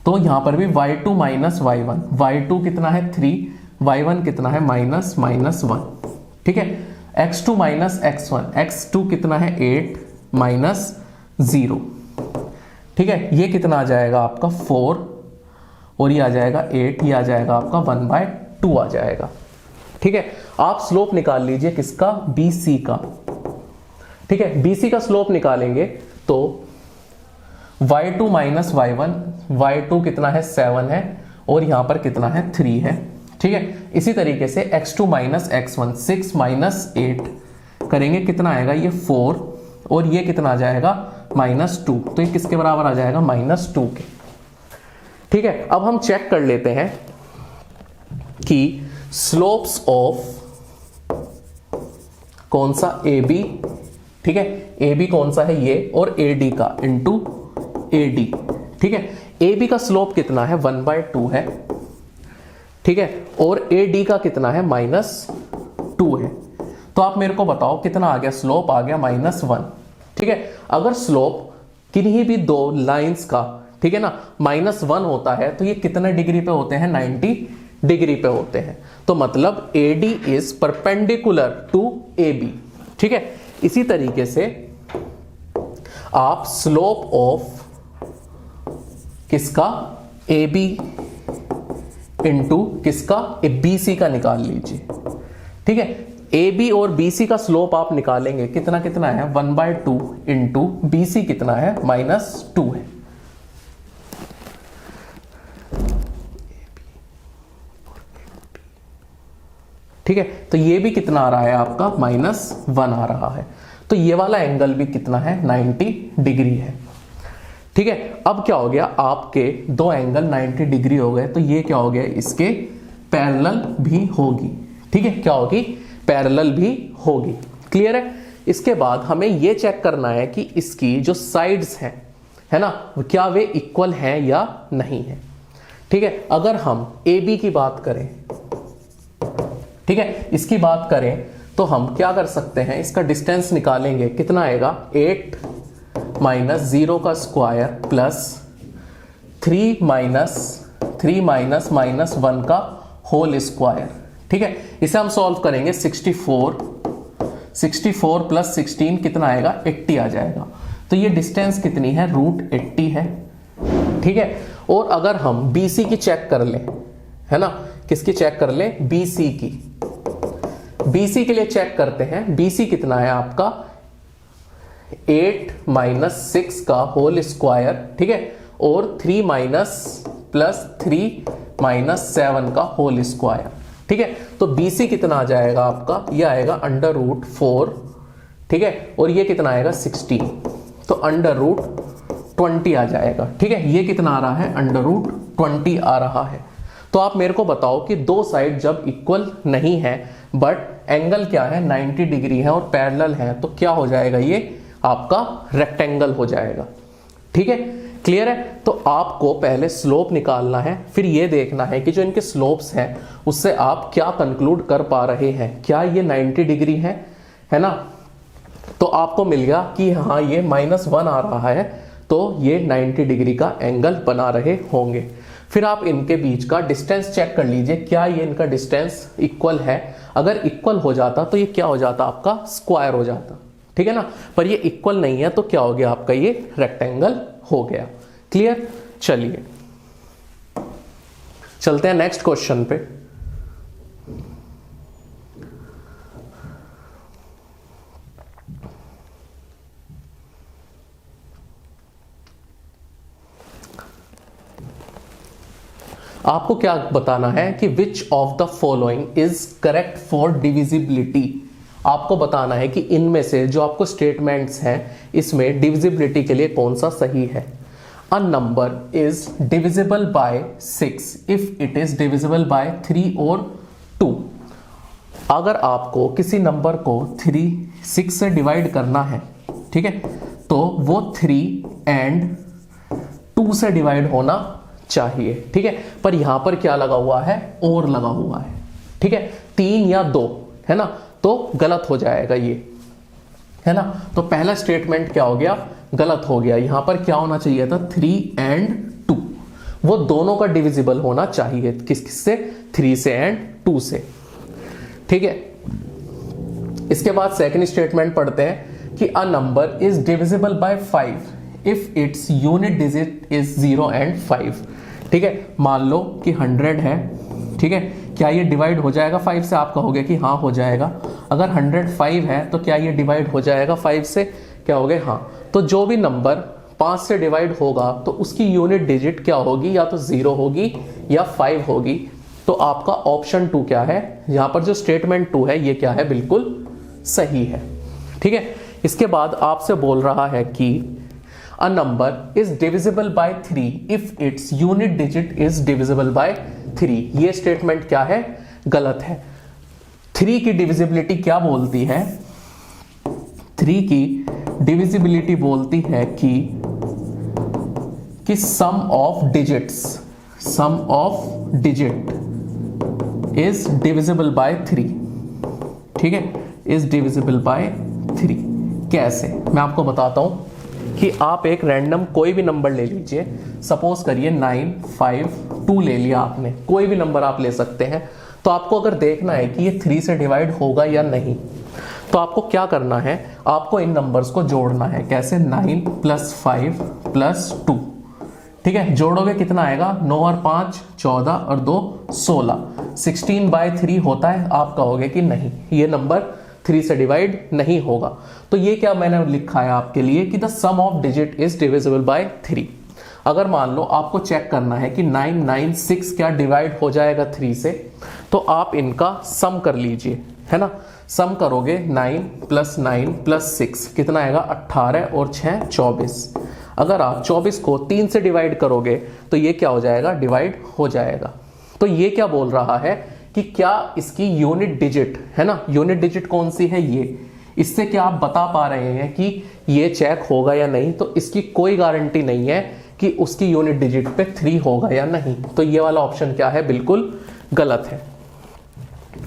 तो यहां पर भी y2 माइनस y1, y2 कितना है 3, y1 कितना है -1। ठीक है, x2 माइनस x1, x2 कितना है 8 माइनस 0। ठीक है, ये कितना आ जाएगा आपका 4, और ये आ जाएगा 8, ये आ जाएगा आपका 1/2 आ जाएगा। ठीक है, आप स्लोप निकाल लीजिए किसका, BC का। ठीक है, BC का स्लोप निकालेंगे तो y2 माइनस y1, y2 कितना है 7 है, और यहां पर कितना है 3 है। ठीक है, इसी तरीके से x2 माइनस x1, 6 माइनस 8 करेंगे, कितना आएगा, ये 4, और ये कितना आ जाएगा, -2। तो ये किसके बराबर आ जाएगा, -2 के। ठीक है, अब हम चेक कर लेते हैं कि स्लोप्स ऑफ कौन सा, AB। ठीक है, AB कौन सा है, ये, और AD का इंटू AD। ठीक है, AB का स्लोप कितना है, 1/2 है। ठीक है, और AD का कितना है, -2 है। तो आप मेरे को बताओ कितना आ गया, स्लोप आ गया -1। ठीक है, अगर स्लोप किन्हीं भी दो लाइंस का, ठीक है ना, -1 होता है तो ये कितने डिग्री पे होते हैं, 90 डिग्री पे होते हैं। तो मतलब AD is perpendicular to AB। ठीक है, इसी तरीके से आप स्लोप ऑफ किसका, AB इंटू किसका, BC का निकाल लीजिए। ठीक है, AB और BC का स्लोप आप निकालेंगे, कितना कितना है, 1/2 इंटू BC कितना है, -2 है। ठीक है, तो ये भी कितना आ रहा है आपका, -1 आ रहा है। तो ये वाला एंगल भी कितना है, 90 डिग्री है। ठीक है, अब क्या हो गया, आपके दो एंगल 90 डिग्री हो गए, तो ये क्या हो गया, इसके पैरेलल भी होगी। ठीक है, क्या होगी, पैरेलल भी होगी। क्लियर है। इसके बाद हमें यह चेक करना है कि इसकी जो साइड्स हैं, है ना, क्या वे इक्वल हैं या नहीं है। ठीक है, अगर हम AB की बात करें, ठीक है, इसकी बात करें तो हम क्या कर सकते हैं, इसका डिस्टेंस निकालेंगे, कितना आएगा, 8 माइनस 0 का स्क्वायर प्लस 3 माइनस -1 का होल स्क्वायर। ठीक है, इसे हम सॉल्व करेंगे, 64 प्लस 16 कितना आएगा, 80 आ जाएगा। तो ये डिस्टेंस कितनी है, √80 है। ठीक है, और अगर हम BC की चेक कर लें, है ना, किसकी चेक कर लें, BC की। BC के लिए चेक करते हैं, BC कितना है आपका 8 - 6 का होल स्क्वायर, ठीक है, और 3 + 3 - 7 का होल स्क्वायर। ठीक है, तो BC कितना आ जाएगा आपका, ये आएगा √4, ठीक है, और ये कितना आएगा 16, तो √20 आ जाएगा। ठीक है, ये कितना आ रहा है, √20 आ रहा है। तो आप मेरे को बताओ कि दो साइड जब इक्वल नहीं है बट एंगल क्या है 90 डिग्री है और पैरेलल है, तो क्या हो जाएगा, ये आपका रेक्टेंगल हो जाएगा। ठीक है, क्लियर है। तो आपको पहले स्लोप निकालना है, फिर ये देखना है कि जो इनके स्लोप्स हैं उससे आप क्या कंक्लूड कर पा रहे हैं, क्या ये 90 डिग्री है ना। तो आपको मिल गया कि हाँ ये -1 आ रहा है, तो ये 90 डिग्री का एंगल बना रहे होंगे। फिर आप इनके बीच का डिस्टेंस चेक कर लीजिए, क्या ये इनका डिस्टेंस इक्वल है। अगर इक्वल हो जाता तो ये क्या हो जाता, आपका स्क्वायर हो जाता। ठीक है ना, पर ये इक्वल नहीं है, तो क्या हो गया आपका, ये रेक्टेंगल हो गया। क्लियर। चलिए चलते हैं नेक्स्ट क्वेश्चन पे। आपको क्या बताना है कि which of the following is correct for divisibility. आपको बताना है कि इनमें से जो आपको स्टेटमेंट्स हैं इसमें डिविजिबिलिटी के लिए कौन सा सही है। A number is divisible bye 6 if it is divisible by 3 और 2। अगर आपको किसी नंबर को 6 से डिवाइड करना है, ठीक है, तो वो 3 और 2 से डिवाइड होना चाहिए। ठीक है, पर यहां पर क्या लगा हुआ है, और लगा हुआ है। ठीक है, 3 या 2 है ना, तो गलत हो जाएगा ये, है ना। तो पहला स्टेटमेंट क्या हो गया, गलत हो गया। यहां पर क्या होना चाहिए था, 3 और 2, वो दोनों का डिविजिबल होना चाहिए। किससे, 3 से और 2 से। ठीक है, इसके बाद सेकंड स्टेटमेंट पढ़ते हैं कि a number is divisible bye 5 if its unit digit is 0 और 5। ठीक है, मान लो कि 100 है, ठीक है, क्या ये डिवाइड हो जाएगा 5 से, आप कहोगे कि हाँ हो जाएगा। अगर 105 है तो क्या ये डिवाइड हो जाएगा 5 से, क्या हो गया, हाँ। तो जो भी नंबर 5 से डिवाइड होगा तो उसकी यूनिट डिजिट क्या होगी, या तो 0 होगी या 5 होगी। तो आपका ऑप्शन 2 क्या है, यहां पर जो स्टेटमेंट 2 है ये क्या है, बिल्कुल सही है। ठीक है, इसके बाद आपसे बोल रहा है कि a number is divisible by 3 if its unit digit is divisible by 3। ये स्टेटमेंट क्या है, गलत है। 3 की डिविजिबिलिटी क्या बोलती है, 3 की डिविजिबिलिटी बोलती है कि sum of digit is divisible by 3। ठीक है, इज डिविजिबल बाय 3। कैसे, मैं आपको बताता हूं कि आप एक रैंडम कोई भी नंबर ले लीजिए, सपोज करिए 9, 5, 2 ले लिया आपने, कोई भी नंबर आप ले सकते हैं। तो आपको अगर देखना है कि ये 3 से डिवाइड होगा या नहीं, तो आपको क्या करना है, आपको इन नंबर्स को जोड़ना है। कैसे, 9 + 5 + 2। ठीक है, जोड़ोगे कितना आएगा, 9 और 5 14 और 2 16, 16/3 होता है। आप कहोगे कि नहीं, ये नंबर 3 से डिवाइड नहीं होगा। तो ये क्या मैंने लिखा है आपके लिए कि the sum of digit is divisible by 3। अगर मान लो आपको चेक करना है कि 996 क्या डिवाइड हो जाएगा 3 से, तो आप इनका सम कर लीजिए, है ना। सम करोगे 9 + 9 + 6 कितना आएगा, 18 और 6 24। अगर आप 24 को 3 से डिवाइड करोगे तो ये क्या हो जाएगा, डिवाइड हो जाएगा। तो ये क्या बोल रहा है कि क्या इसकी यूनिट डिजिट, है ना, यूनिट डिजिट कौन सी है, ये। इससे क्या आप बता पा रहे हैं कि ये चेक होगा या नहीं, तो इसकी कोई गारंटी नहीं है कि उसकी यूनिट डिजिट पे 3 होगा या नहीं। तो ये वाला ऑप्शन क्या है, बिल्कुल गलत है।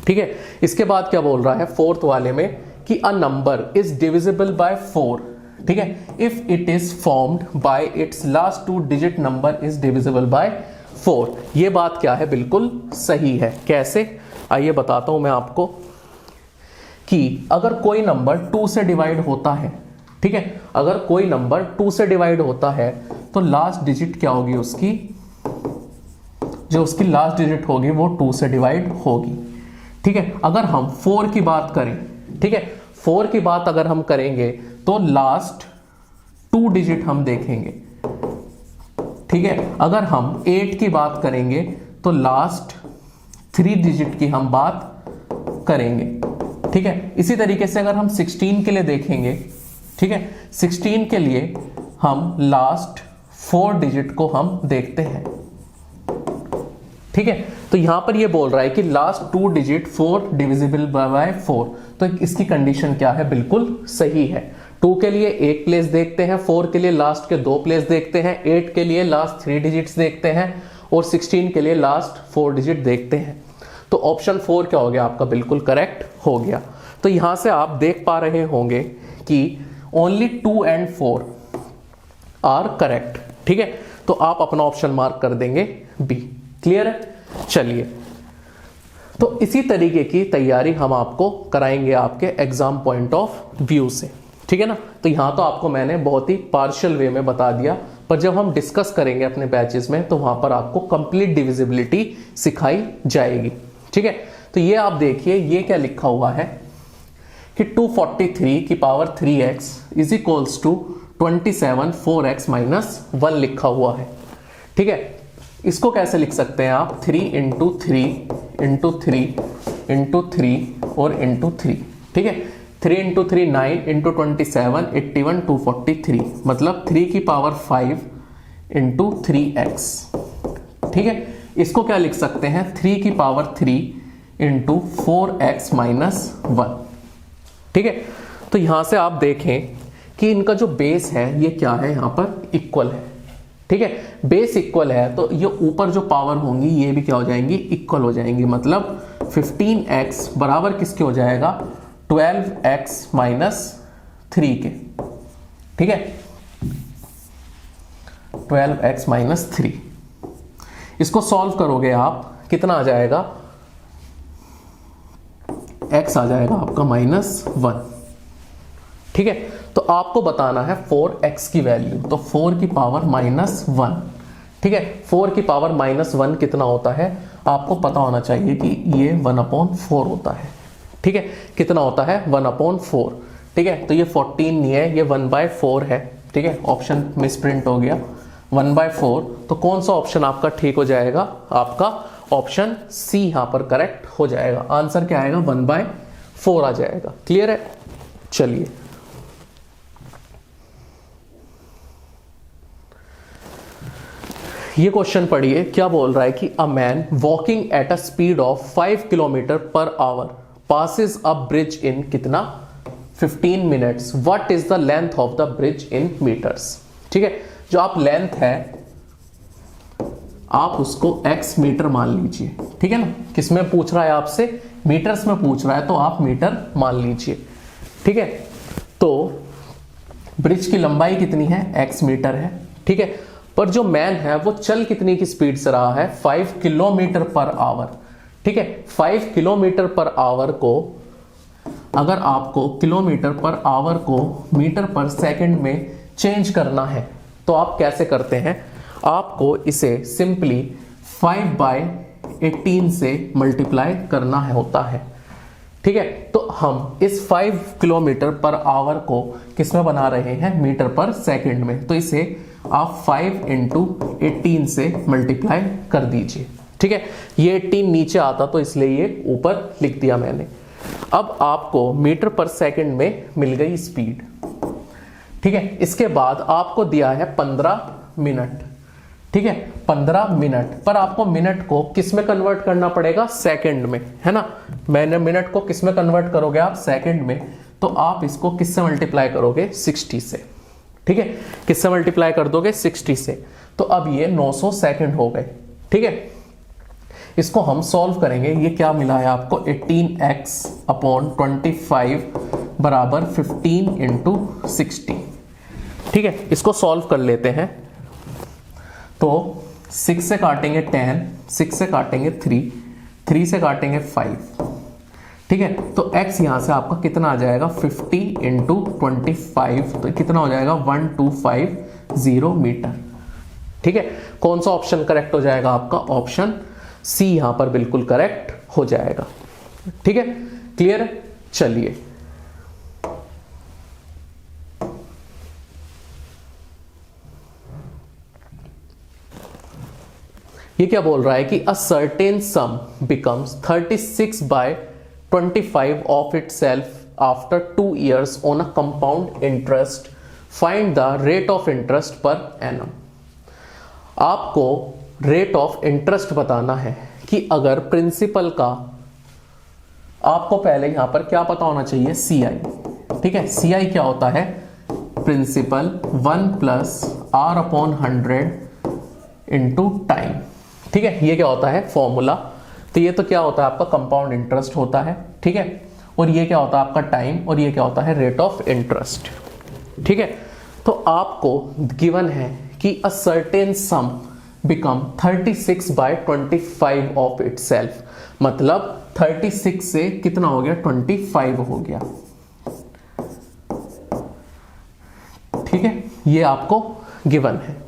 ठीक है, इसके बाद क्या बोल रहा है फोर्थ वाले में कि a number is divisible bye 4। ठीक है, if it is formed by it's last 2 digit number is divisible bye 4। ये बात क्या है, बिल्कुल सही है। कैसे, आइए बताता हूं मैं आपको कि अगर कोई नंबर 2 से डिवाइड होता है, ठीक है, अगर कोई नंबर 2 से डिवाइड होता है तो लास्ट डिजिट क्या होगी उसकी, जो उसकी लास्ट डिजिट होगी वो 2 से डिवाइड होगी। ठीक है, अगर हम 4 की बात करें, ठीक है, 4 की बात अगर हम करेंगे तो लास्ट 2 डिजिट हम देखेंगे। ठीक है, अगर हम 8 की बात करेंगे तो लास्ट 3 डिजिट की हम बात करेंगे। ठीक है, इसी तरीके से अगर हम 16 के लिए देखेंगे, ठीक है, 16 के लिए हम लास्ट 4 डिजिट को हम देखते हैं। ठीक है, तो यहां पर ये बोल रहा है कि लास्ट 2 डिजिट 4 डिविजिबल बाय 4, तो इसकी कंडीशन क्या है, बिल्कुल सही है। 2 के लिए एक प्लेस देखते हैं, 4 के लिए लास्ट के 2 प्लेस देखते हैं, 8 के लिए लास्ट 3 डिजिट्स देखते हैं और 16 के लिए लास्ट 4 डिजिट देखते हैं। तो ऑप्शन 4 क्या हो गया आपका, बिल्कुल करेक्ट हो गया। तो यहां से आप देख पा रहे होंगे कि ओनली 2 एंड 4 आर करेक्ट। ठीक है, तो आप अपना ऑप्शन मार्क कर देंगे बी। क्लियर है? चलिए, तो इसी तरीके की तैयारी हम आपको कराएंगे आपके एग्जाम पॉइंट ऑफ व्यू से। ठीक है ना, तो यहां तो आपको मैंने बहुत ही पार्शियल वे में बता दिया, पर जब हम डिस्कस करेंगे अपने बैचेस में तो वहां पर आपको कंप्लीट डिविजिबिलिटी सिखाई जाएगी। ठीक है, तो ये आप देखिए, ये क्या लिखा हुआ है कि 243 की power 3x is equals to 27 4x minus 1 लिखा हुआ है। ठीक है, इसको कैसे लिख सकते हैं आप, 3 इंटू 3 इंटू 3 इंटू 3 और इंटू 3। ठीक है, 3 इंटू 3 9 इंटू 27 81 243, मतलब 3 की पावर 5 इंटू 3x। ठीक है, इसको क्या लिख सकते हैं, 3 की पावर 3 इंटू 4x माइनस 1। ठीक है, तो यहां से आप देखें कि इनका जो बेस है ये क्या है, यहां पर इक्वल है। ठीक है, बेस इक्वल है तो ये ऊपर जो पावर होंगी ये भी क्या हो जाएंगी, इक्वल हो जाएंगी। मतलब 15x बराबर किसके हो जाएगा, 12x माइनस 3 के। ठीक है, 12x माइनस 3, इसको सॉल्व करोगे आप, कितना आ जाएगा, x आ जाएगा आपका -1। ठीक है, तो आपको बताना है 4x की वैल्यू, तो 4 की पावर -1। ठीक है, 4 की पावर -1 कितना होता है, आपको पता होना चाहिए कि ये 1/4 होता है। ठीक है, कितना होता है, 1/4। ठीक है, तो ये 14 नहीं है, ये 1/4 है। ठीक है, ऑप्शन मिसप्रिंट हो गया, 1/4। तो कौन सा ऑप्शन आपका ठीक हो जाएगा, आपका ऑप्शन सी यहां पर करेक्ट हो जाएगा। आंसर क्या आएगा, 1/4 आ जाएगा। क्लियर है? चलिए, ये क्वेश्चन पढ़िए, क्या बोल रहा है कि a man walking at a speed of 5 kilometre per hour passes a bridge in कितना, 15 minutes. What is the length of the bridge in metres. ठीक है, जो आप लेंथ है आप उसको x मीटर मान लीजिए। ठीक है ना, किसमें पूछ रहा है आपसे, मीटर्स में पूछ रहा है, तो आप मीटर मान लीजिए। ठीक है, तो ब्रिज की लंबाई कितनी है, x मीटर है। ठीक है, पर जो मैन है वो चल कितनी की स्पीड से रहा है, 5 किलोमीटर पर आवर। ठीक है, 5 किलोमीटर पर आवर को अगर आपको किलोमीटर पर आवर को मीटर पर सेकंड में चेंज करना है तो आप कैसे करते हैं, आपको इसे सिंपली 5/18 से मल्टीप्लाई करना है होता है। ठीक है, तो हम इस 5 किलोमीटर पर आवर को किसमें बना रहे हैं, मीटर पर सेकंड में, तो इसे आप 5 इंटू 18 से मल्टीप्लाई कर दीजिए। ठीक है, ये 18 नीचे आता तो इसलिए ये ऊपर लिख दिया मैंने। अब आपको मीटर पर सेकंड में मिल गई स्पीड। ठीक है, इसके बाद आपको दिया है 15 मिनट। ठीक है, 15 मिनट पर आपको मिनट को किस में कन्वर्ट करना पड़ेगा, सेकंड में, है ना। मैंने मिनट को किस में कन्वर्ट करोगे आप, सेकंड में, तो आप इसको किससे मल्टीप्लाई करोगे, 60 से। ठीक है, किससे मल्टीप्लाई कर दोगे, 60 से, तो अब ये 900 सेकंड हो गए। ठीक है, इसको हम सॉल्व करेंगे, ये क्या मिला है आपको, 18x/25 बराबर 15 इंटू 60। ठीक है, इसको सॉल्व कर लेते हैं, तो 6 से काटेंगे 10, 6 से काटेंगे 3, 3 से काटेंगे 5। ठीक है, तो x यहां से आपका कितना आ जाएगा 50 इंटू 25, तो कितना हो जाएगा 1250 मीटर। ठीक है, कौन सा ऑप्शन करेक्ट हो जाएगा आपका? ऑप्शन सी यहां पर बिल्कुल करेक्ट हो जाएगा। ठीक है, क्लियर है? चलिए ये क्या बोल रहा है कि a certain sum becomes 36 by 25 of itself after 2 years on a compound interest, find the rate of interest per annum. आपको रेट ऑफ इंटरेस्ट बताना है कि अगर प्रिंसिपल का, आपको पहले यहां पर क्या पता होना चाहिए? CI। ठीक है, CI क्या होता है? Principal 1 plus R upon 100 into time. ठीक है, ये क्या होता है? फॉर्मूला। तो ये तो क्या होता है आपका? कंपाउंड इंटरेस्ट होता है। ठीक है, और ये क्या होता है आपका? टाइम। और ये क्या होता है? Rate of interest. ठीक है, तो आपको गिवन है कि a certain sum become 36 by 25 of itself, मतलब 36 से कितना हो गया? 25 हो गया। ठीक है, ये आपको गिवन है।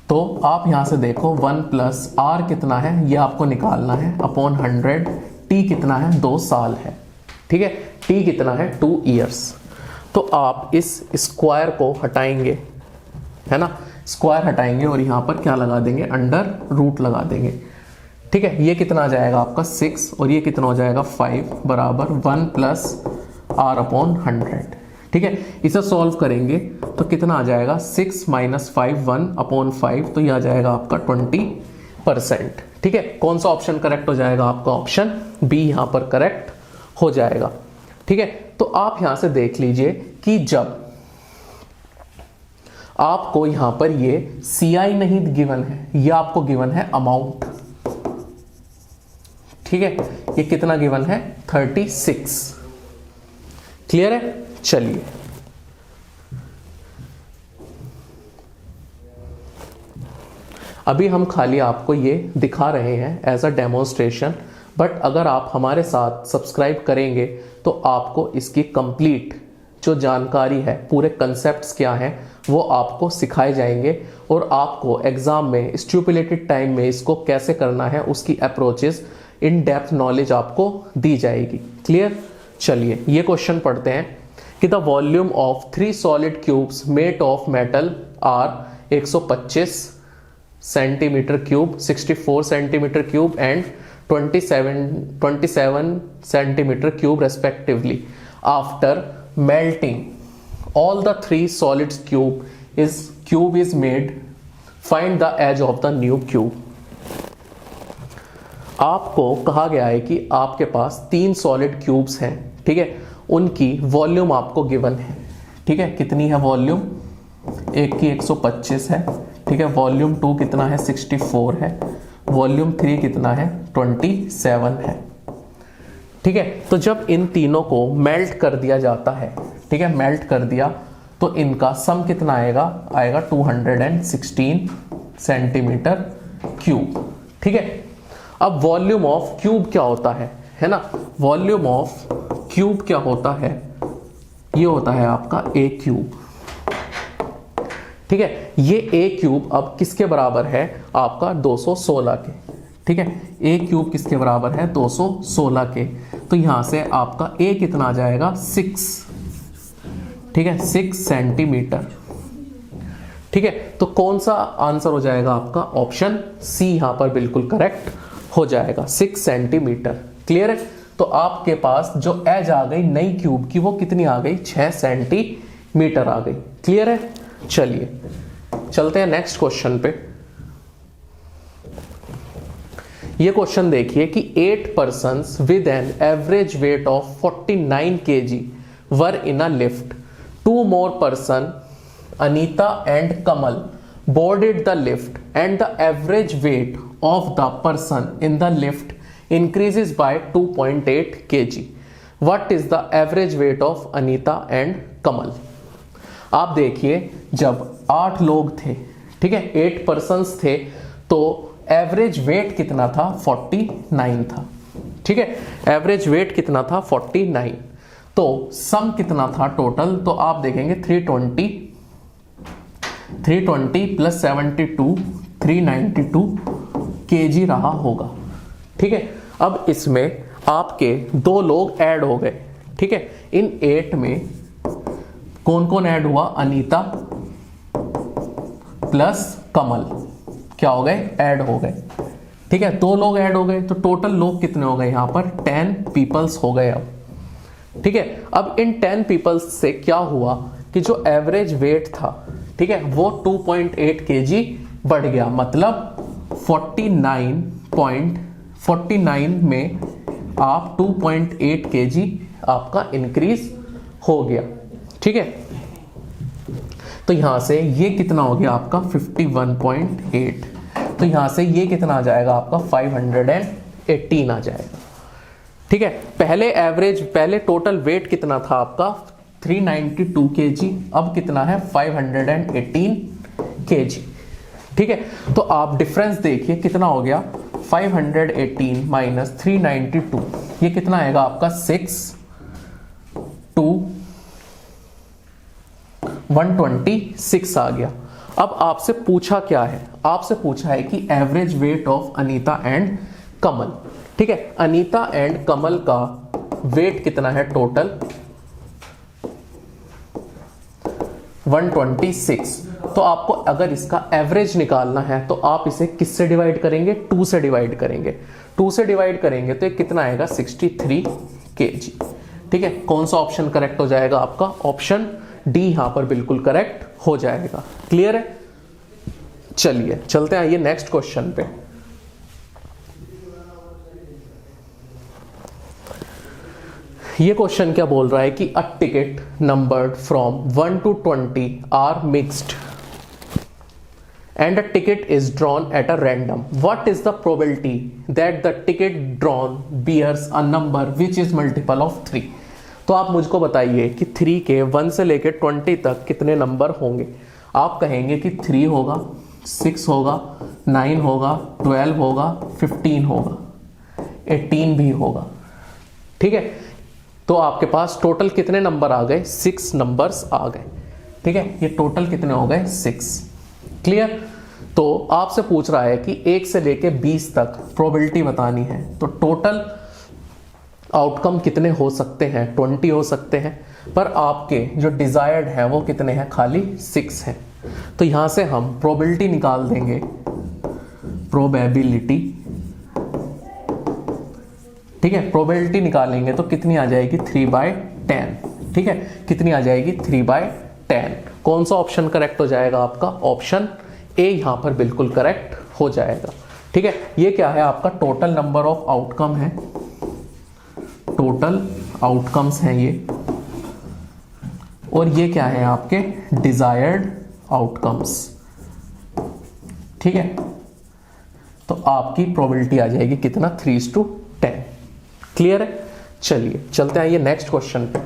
तो आप यहां से देखो 1 प्लस आर कितना है, ये आपको निकालना है अपॉन 100। टी कितना है? 2 साल है। ठीक है, टी कितना है? 2 years। तो आप इस स्क्वायर को हटाएंगे, है ना, स्क्वायर हटाएंगे और यहां पर क्या लगा देंगे? अंडर रूट लगा देंगे। ठीक है, ये कितना आ जाएगा आपका 6 और ये कितना हो जाएगा 5 बराबर 1 प्लस आर अपॉन 100। ठीक है, इसे सॉल्व करेंगे तो कितना आ जाएगा? 6 माइनस 5 1 अपॉन 5, तो ये आ जाएगा आपका 20%। ठीक है, कौन सा ऑप्शन करेक्ट हो जाएगा आपका? ऑप्शन बी यहां पर करेक्ट हो जाएगा। ठीक है, तो आप यहां से देख लीजिए कि जब आपको यहां पर ये CI नहीं गिवन है, ये आपको गिवन है अमाउंट। ठीक है, ये कितना गिवन है? 36। क्लियर है? चलिए अभी हम खाली आपको ये दिखा रहे हैं एज अ डेमोन्स्ट्रेशन, बट अगर आप हमारे साथ सब्सक्राइब करेंगे तो आपको इसकी कंप्लीट जो जानकारी है, पूरे कंसेप्ट्स क्या हैं, वो आपको सिखाए जाएंगे और आपको एग्जाम में स्टिपुलेटेड टाइम में इसको कैसे करना है उसकी अप्रोचेस, इन डेप्थ नॉलेज आपको दी जाएगी। क्लियर? चलिए ये क्वेश्चन पढ़ते हैं कि the volume of 3 solid cubes made of metal are 125 centimetre cube, 64 centimetre cube and 27 centimetre cube respectively. After melting all the 3 solids cube is made, find the edge of the new cube. आपको कहा गया है कि आपके पास 3 solid cubes हैं। ठीक है, उनकी वॉल्यूम आपको गिवन है। ठीक है, कितनी है वॉल्यूम? एक की 125 है। ठीक है, वॉल्यूम 2 कितना है? 64 है। वॉल्यूम 3 कितना है? 27 है। ठीक है, तो जब इन तीनों को मेल्ट कर दिया जाता है, ठीक है, मेल्ट कर दिया तो इनका सम कितना आएगा? आएगा 216 सेंटीमीटर क्यूब। ठीक है, अब वॉल्यूम ऑफ क्यूब क्या होता है ना? वॉल्यूम ऑफ क्यूब क्या होता है? ये होता है आपका ए क्यूब। ठीक है, ये ए क्यूब अब किसके बराबर है? आपका 216 के। ठीक है, ए क्यूब किसके बराबर है? 216 के। तो यहां से आपका ए कितना आ जाएगा? 6। ठीक है, 6 सेंटीमीटर। ठीक है, तो कौन सा आंसर हो जाएगा आपका? ऑप्शन सी यहां पर बिल्कुल करेक्ट हो जाएगा, 6 सेंटीमीटर। क्लियर है? तो आपके पास जो एज आ गई नई क्यूब की, वो कितनी आ गई? 6 सेंटीमीटर आ गई। क्लियर है? चलिए चलते हैं नेक्स्ट क्वेश्चन पे। ये क्वेश्चन देखिए कि 8 persons with an average weight of 49 kg were in a lift. 2 more person, Anita and Kamal, boarded the lift and the average weight of the person in the lift increases by 2.8 kg. What is the average weight of Anita and Kamal? आप देखिए जब 8 लोग थे, ठीक है, 8 persons थे, तो average weight कितना था? 49 था। ठीक है। एवरेज वेट कितना था 49। तो सम कितना था टोटल, तो आप देखेंगे 320 प्लस 72 392 केजी रहा होगा। ठीक है। अब इसमें आपके 2 लोग ऐड हो गए। ठीक है। इन 8 में कौन कौन ऐड हुआ, अनीता प्लस कमल क्या हो गए, ऐड हो गए। ठीक है। 2 लोग ऐड हो गए तो टोटल लोग कितने हो गए, यहां पर 10 पीपल्स हो गए अब। ठीक है। अब इन 10 पीपल्स से क्या हुआ कि जो एवरेज वेट था, ठीक है, वो 2.8 केजी बढ़ गया। मतलब 49 में आप 2.8 केजी आपका इंक्रीज हो गया। ठीक है। तो यहां से ये कितना हो गया आपका 51.8। तो यहां से ये कितना आ जाएगा आपका 518 आ जाएगा। ठीक है। पहले टोटल वेट कितना था आपका 392 केजी, अब कितना है 518 केजी। ठीक है। तो आप डिफरेंस देखिए कितना हो गया, 518 माइनस 392, ये कितना आएगा आपका 6 to 126 आ गया। अब आपसे पूछा क्या है, आपसे पूछा है कि average weight of Anita and Kamal. ठीक है। अनीता एंड कमल का वेट कितना है टोटल 126। तो आपको अगर इसका एवरेज निकालना है तो आप इसे किससे डिवाइड करेंगे, 2 से डिवाइड करेंगे। 2 से डिवाइड करेंगे तो ये कितना आएगा 63 केजी। ठीक है। कौन सा ऑप्शन करेक्ट हो जाएगा आपका, ऑप्शन डी यहां पर बिल्कुल करेक्ट हो जाएगा। क्लियर है। चलिए चलते हैं ये नेक्स्ट क्वेश्चन पे। ये क्वेश्चन क्या बोल रहा है कि a ticket numbered from 1 to 20 are mixed and a ticket is drawn at a random. What is the probability that the ticket drawn bears a number which is multiple of 3? तो आप मुझको बताइए कि 3 के 1 से लेकर 20 तक कितने नंबर होंगे। आप कहेंगे कि 3 होगा, 6 होगा, 9 होगा, 12 होगा, 15 होगा, 18 भी होगा। ठीक है। तो आपके पास टोटल कितने नंबर आ गए, 6 नंबर्स आ गए। ठीक है। ये टोटल कितने हो गए 6। क्लियर। तो आपसे पूछ रहा है कि 1 से लेके 20 तक प्रोबेबिलिटी बतानी है। तो टोटल आउटकम कितने हो सकते हैं, 20 हो सकते हैं, पर आपके जो डिजायर्ड है वो कितने हैं, खाली 6 हैं। तो यहां से हम प्रोबेबिलिटी निकाल देंगे, प्रोबेबिलिटी। ठीक है। प्रोबेबिलिटी निकालेंगे तो कितनी आ जाएगी 3/10। ठीक है। कितनी आ जाएगी 3/10। कौन सा ऑप्शन करेक्ट हो जाएगा आपका, ऑप्शन ए यहां पर बिल्कुल करेक्ट हो जाएगा। ठीक है। ये क्या है आपका टोटल नंबर ऑफ आउटकम है, टोटल आउटकम्स हैं ये, और ये क्या है आपके डिजायर्ड आउटकम्स। ठीक है। तो आपकी प्रोबेबिलिटी आ जाएगी कितना 3:10। क्लियर है। चलिए चलते हैं ये नेक्स्ट क्वेश्चन पे।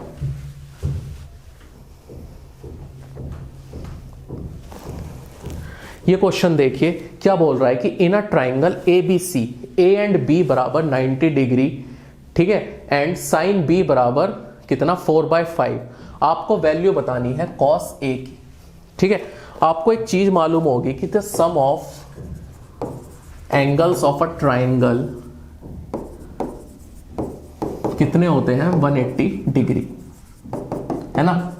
ये क्वेश्चन देखिए क्या बोल रहा है कि in a triangle ABC A and B बराबर 90 डिग्री, ठीक है, एंड साइन B बराबर कितना 4/5। आपको वैल्यू बतानी है cos A की। ठीक है। आपको एक चीज मालूम होगी कि the sum of angles of a triangle कितने होते हैं 180 डिग्री, है ना।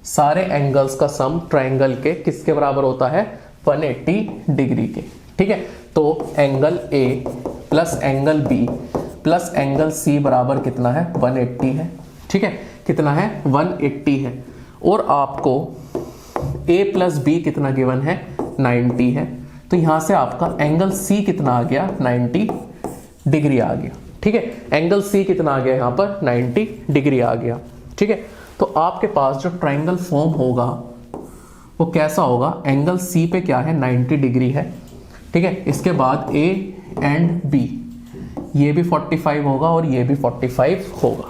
सारे एंगल्स का सम ट्राइंगल के किसके बराबर होता है 180 डिग्री के। ठीक है। तो angle A plus angle B plus angle C बराबर कितना है 180 है। ठीक है। कितना है 180 है। और आपको A प्लस B कितना गिवन है 90 है। तो यहां से आपका एंगल C कितना आ गया 90 डिग्री आ गया। ठीक है। एंगल C कितना आ गया यहां पर 90 डिग्री आ गया। ठीक है। तो आपके पास जो ट्राइंगल फॉर्म होगा वो कैसा होगा, एंगल C पे क्या है 90 डिग्री है। ठीक है। इसके बाद A एंड B ये भी 45 होगा और ये भी 45 होगा।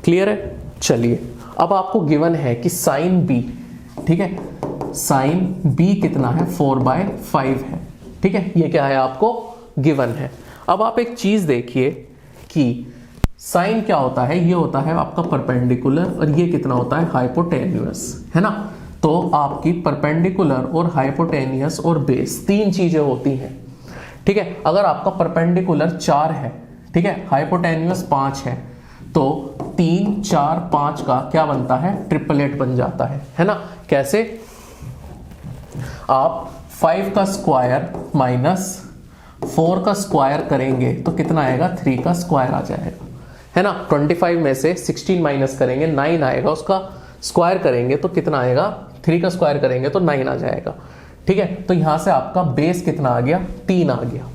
क्लियर है। चलिए अब आपको गिवन है कि साइन B, ठीक है, साइन B कितना है 4/5 है। ठीक है। ये क्या है आपको गिवन है। अब आप एक चीज देखिए कि साइन क्या होता है, ये होता है आपका परपेंडिकुलर और ये कितना होता है, हाइपोटेन्यूअस, है ना। तो आपकी परपेंडिकुलर और हाइपोटेन्यूअस और बेस तीन चीजें होती हैं, ठीक है। अगर आपका परपेंडिकुलर 4 है, ठीक है, हाइपोटेन्यूअस 5 है, तो 3 4 5 का क्या बनता है, ट्रिपलेट बन जाता है ना। कैसे, आप 5 का स्क्वायर माइनस 4 का स्क्वायर करेंगे तो कितना आएगा, 3 का स्क्वायर आ जाएगा, है ना। 25 में से 16 माइनस करेंगे 9 आएगा, उसका स्क्वायर करेंगे तो कितना आएगा, 3 का स्क्वायर करेंगे तो 9 आ जाएगा, ठीक है। तो यहां से आपका बेस कितना आ गया, 3 आ गया,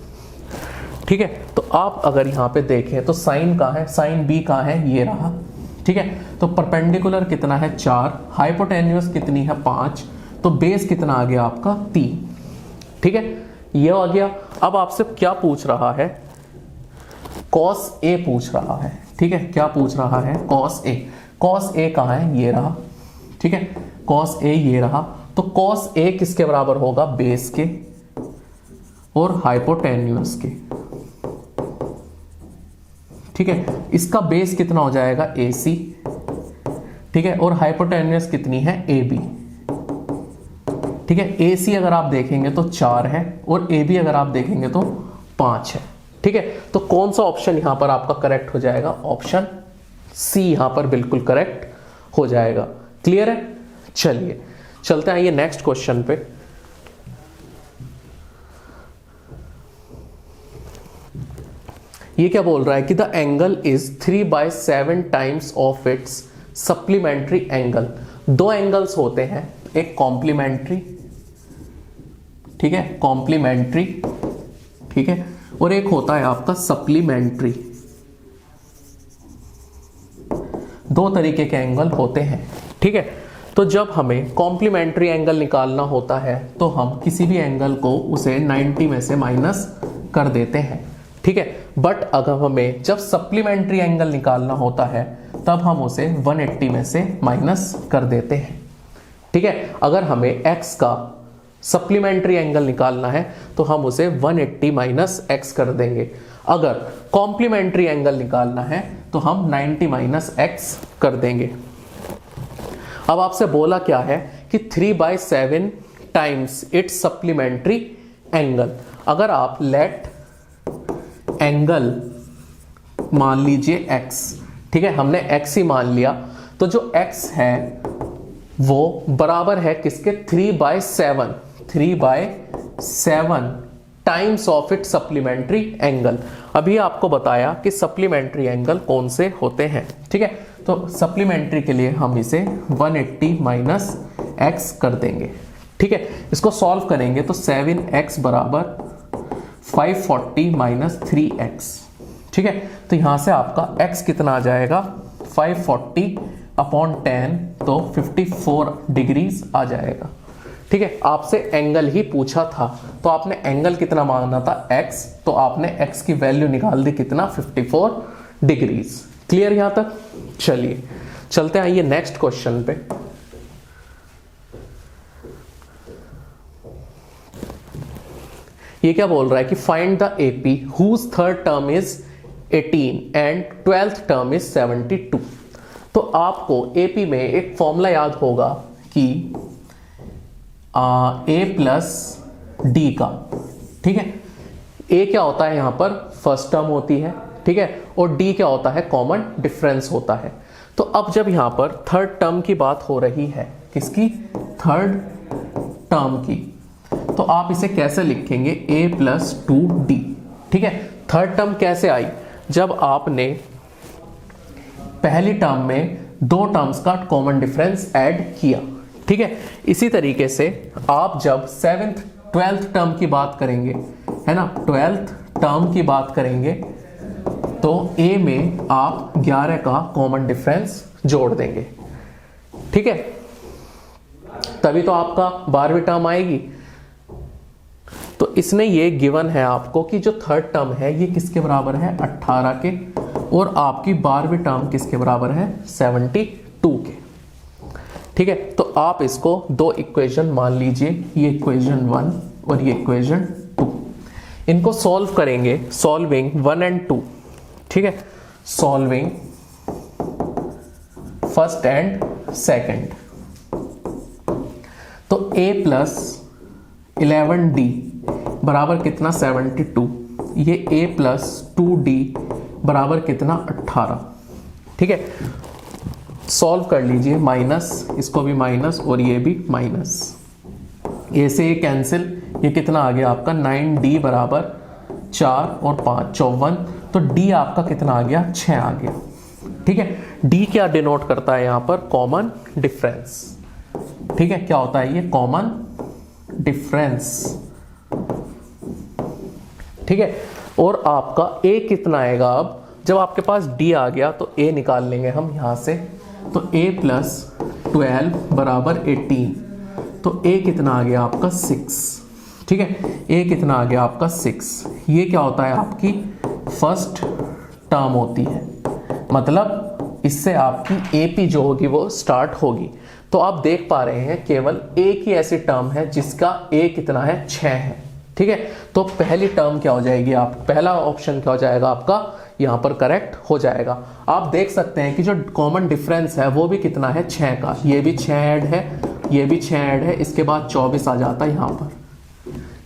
ठीक है। तो आप अगर यहां पे देखें तो साइन कहां है, साइन बी कहां है, ये रहा, ठीक है। तो परपेंडिकुलर कितना है, 4, हाइपोटेन्यूअस कितनी है, 5, तो बेस कितना आ गया आपका, 3, ठीक है, ये आ गया। अब आपसे क्या पूछ रहा है, कॉस ए पूछ रहा है, ठीक है। क्या पूछ रहा है, कॉस ए। कॉस ए कहां है, ये रहा, ठीक है, कॉस ए ये रहा। तो कॉस ए किसके बराबर होगा, बेस के और हाइपोटेन्यूअस के, ठीक है। इसका बेस कितना हो जाएगा, AC, ठीक है, और हाइपोटेन्यूअस कितनी है, AB, ठीक है। AC अगर आप देखेंगे तो 4 है और AB अगर आप देखेंगे तो 5 है, ठीक है। तो कौन सा ऑप्शन यहां पर आपका करेक्ट हो जाएगा, ऑप्शन सी यहां पर बिल्कुल करेक्ट हो जाएगा। क्लियर है, चलिए चलते हैं ये नेक्स्ट क्वेश्चन पे। ये क्या बोल रहा है कि the angle is 3/7 times of its supplementary angle. दो एंगल्स होते हैं, एक कॉम्प्लीमेंट्री, ठीक है, कॉम्प्लीमेंट्री, ठीक है, और एक होता है आपका सप्लीमेंट्री। दो तरीके के एंगल होते हैं, ठीक है। तो जब हमें कॉम्प्लीमेंट्री एंगल निकालना होता है तो हम किसी भी एंगल को उसे 90 में से माइनस कर देते हैं, ठीक है। बट अगर हमें जब सप्लीमेंट्री एंगल निकालना होता है तब हम उसे 180 में से माइनस कर देते हैं, ठीक है। अगर हमें x का सप्लीमेंट्री एंगल निकालना है तो हम उसे 180 माइनस x कर देंगे। अगर कॉम्प्लीमेंट्री एंगल निकालना है तो हम 90 माइनस x कर देंगे। अब आपसे बोला क्या है कि 3/7 टाइम्स इट्स सप्लीमेंट्री एंगल। अगर आप लेट एंगल मान लीजिए x, ठीक है, हमने x ही मान लिया, तो जो x है वो बराबर है किसके, 3/7 times of it supplementary angle. अभी आपको बताया कि सप्लीमेंट्री एंगल कौन से होते हैं, ठीक है। तो सप्लीमेंट्री के लिए हम इसे 180 माइनस x कर देंगे, ठीक है। इसको सॉल्व करेंगे तो 7x बराबर 540 माइनस 3x, ठीक है। तो यहां से आपका x कितना आ जाएगा, 540 अपॉन 10, तो 54 डिग्रीज आ जाएगा, ठीक है। आपसे एंगल ही पूछा था तो आपने एंगल कितना मांगना था, x, तो आपने x की वैल्यू निकाल दी कितना, 54 डिग्रीज। क्लियर यहां तक, चलिए चलते हैं ये नेक्स्ट क्वेश्चन पे। ये क्या बोल रहा है कि find the AP whose third term is 18 and 12th term is 72। तो आपको AP में एक फॉर्मूला याद होगा कि A प्लस डी का, ठीक है। A क्या होता है यहां पर, फर्स्ट टर्म होती है, ठीक है, और D क्या होता है, कॉमन डिफरेंस होता है। तो अब जब यहां पर थर्ड टर्म की बात हो रही है, किसकी, थर्ड टर्म की, तो आप इसे कैसे लिखेंगे, A प्लस 2D, ठीक है। थर्ड टर्म कैसे आई, जब आपने पहली टर्म में दो टर्म्स का कॉमन डिफरेंस ऐड किया, ठीक है। इसी तरीके से आप जब 7th 12th टर्म की बात करेंगे, है ना, 12th टर्म की बात करेंगे तो A में आप 11 का कॉमन डिफरेंस जोड़ देंगे, ठीक है, तभी तो आपका 12वीं टर्म आएगी। तो इसने ये गिवन है आपको कि जो थर्ड टर्म है ये किसके बराबर है, 18 के, और आपकी 12वीं टर्म किसके बराबर है, 72 के, ठीक है। तो आप इसको दो इक्वेशन मान लीजिए, ये इक्वेशन 1 और ये इक्वेशन 2। इनको सॉल्व करेंगे, सॉल्विंग 1 एंड 2, ठीक है, सॉल्विंग फर्स्ट एंड सेकंड। तो a प्लस 11d बराबर कितना 72, ये a प्लस 2d बराबर कितना 18, ठीक है। सॉल्व कर लीजिए, माइनस, इसको भी माइनस और ये भी माइनस, ए से ये कैंसिल, ये कितना आ गया आपका 9d बराबर 4 और 5 54, तो d आपका कितना आ गया 6 आ गया, ठीक है। d क्या डिनोट करता है यहाँ पर, कॉमन डिफरेंस, ठीक है। क्या होता है ये, कॉमन डिफरेंस, ठीक है। और आपका a कितना आएगा, अब जब आपके पास d आ गया तो a निकाल लेंगे हम यहां से, तो a प्लस 12 बराबर 18, तो a कितना आ गया आपका 6, ठीक है। a कितना आ गया आपका 6, ये क्या होता है आपकी फर्स्ट टर्म होती है, मतलब इससे आपकी AP जो होगी वो स्टार्ट होगी। तो आप देख पा रहे हैं केवल एक ही ऐसी टर्म है जिसका a कितना है 6 है, ठीक है। तो पहली टर्म क्या हो जाएगी, आप पहला ऑप्शन क्या हो जाएगा आपका यहां पर करेक्ट हो जाएगा। आप देख सकते हैं कि जो कॉमन डिफरेंस है वो भी कितना है 6 का, ये भी 6 ऐड है, ये भी 6 ऐड है, इसके बाद 24 आ जाता है यहां पर।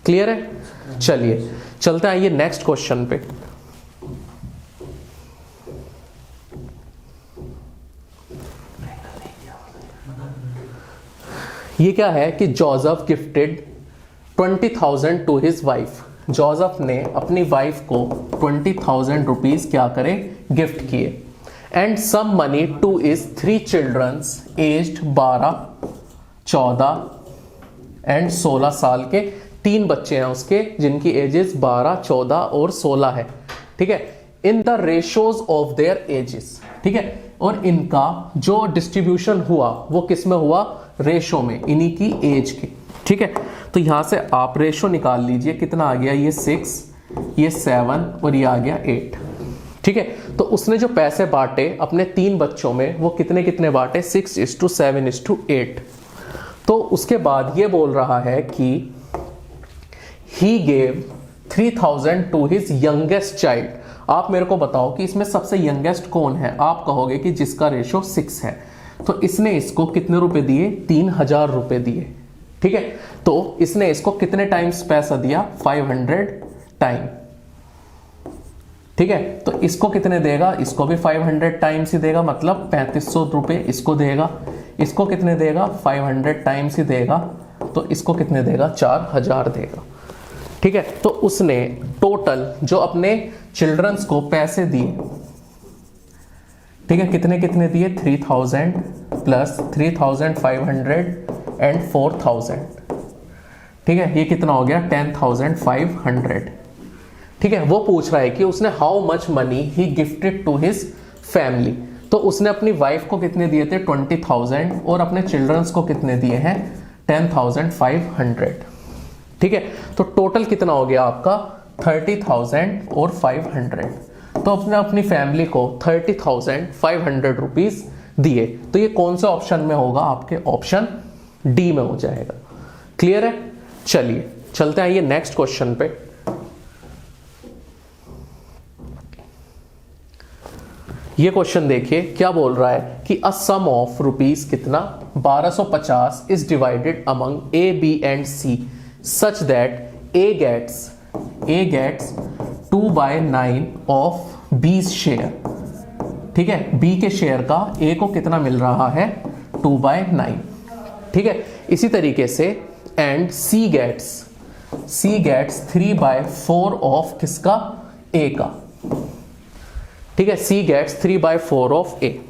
क्लियर है, चलिए चलते हैं ये नेक्स्ट क्वेश्चन पे। ये क्या है कि Joseph gifted 20,000 to his wife, Joseph ने अपनी वाइफ को 20,000 रुपीज क्या करे, गिफ्ट किए। And some money to his 3 childrens aged 12, 14 and 16 साल के, 3 बच्चे हैं उसके जिनकी एजेस 12, 14 और 16 है, ठीक है। In the ratios of their edges, ठीक है। और इनका जो डिस्ट्रीब्यूशन हुआ वो किस में हुआ, रेशो में, इन्हीं की एज के, ठीक है। तो यहां से आप रेशो निकाल लीजिए, कितना आ गया, ये 6, ये 7 और ये आ गया 8, ठीक है। तो उसने जो पैसे बांटे अपने 3 बच्चों में वो कितने कितने बांटे, 6:7:8। तो उसके बाद ये बोल रहा है कि he gave 3,000 to his youngest child. आप मेरे को बताओ कि इसमें सबसे यंगेस्ट कौन है, आप कहोगे कि जिसका रेशो 6 है। तो इसने इसको कितने रुपए दिए, 3,000 रुपए दिए, ठीक है। तो इसने इसको कितने टाइम्स पैसा दिया, 500 टाइम, ठीक है। तो इसको कितने देगा, इसको भी 500 टाइम्स ही देगा, मतलब 3500 रुपए इसको देगा, इसको कितने देगा, 500 टाइम्स ही देगा, तो इसको कितने देगा, 4,000 देगा, ठीक है। तो उसने टोटल जो अपने चिल्ड्रंस को पैसे दिए, ठीक है, कितने कितने दिए, 3,000 प्लस 3,500 एंड 4,000, ठीक है। ये कितना हो गया, 10,500, ठीक है। वो पूछ रहा है कि उसने how much money he gifted to his family. तो उसने अपनी वाइफ को कितने दिए थे, 20,000, और अपने चिल्ड्रंस को कितने दिए हैं, 10,500, ठीक है। तो टोटल कितना हो गया आपका, 30,000 और 500। तो उसने अपनी फैमिली को 30,500 रुपीज दिए। तो ये कौन से ऑप्शन में होगा, आपके ऑप्शन डी में हो जाएगा। क्लियर है, चलिए चलते हैं ये नेक्स्ट क्वेश्चन पे। ये क्वेश्चन देखिए क्या बोल रहा है कि अ सम ऑफ रुपीज कितना 1250 is divided among A B and C such that A gets 2/9 of B share, ठीक है। बी के शेयर का ए को कितना मिल रहा है, 2/9, ठीक है। इसी तरीके से एंड सी गेट्स 3/4 ऑफ किसका, ए का, ठीक है। सी गेट्स 3/4 ऑफ ए।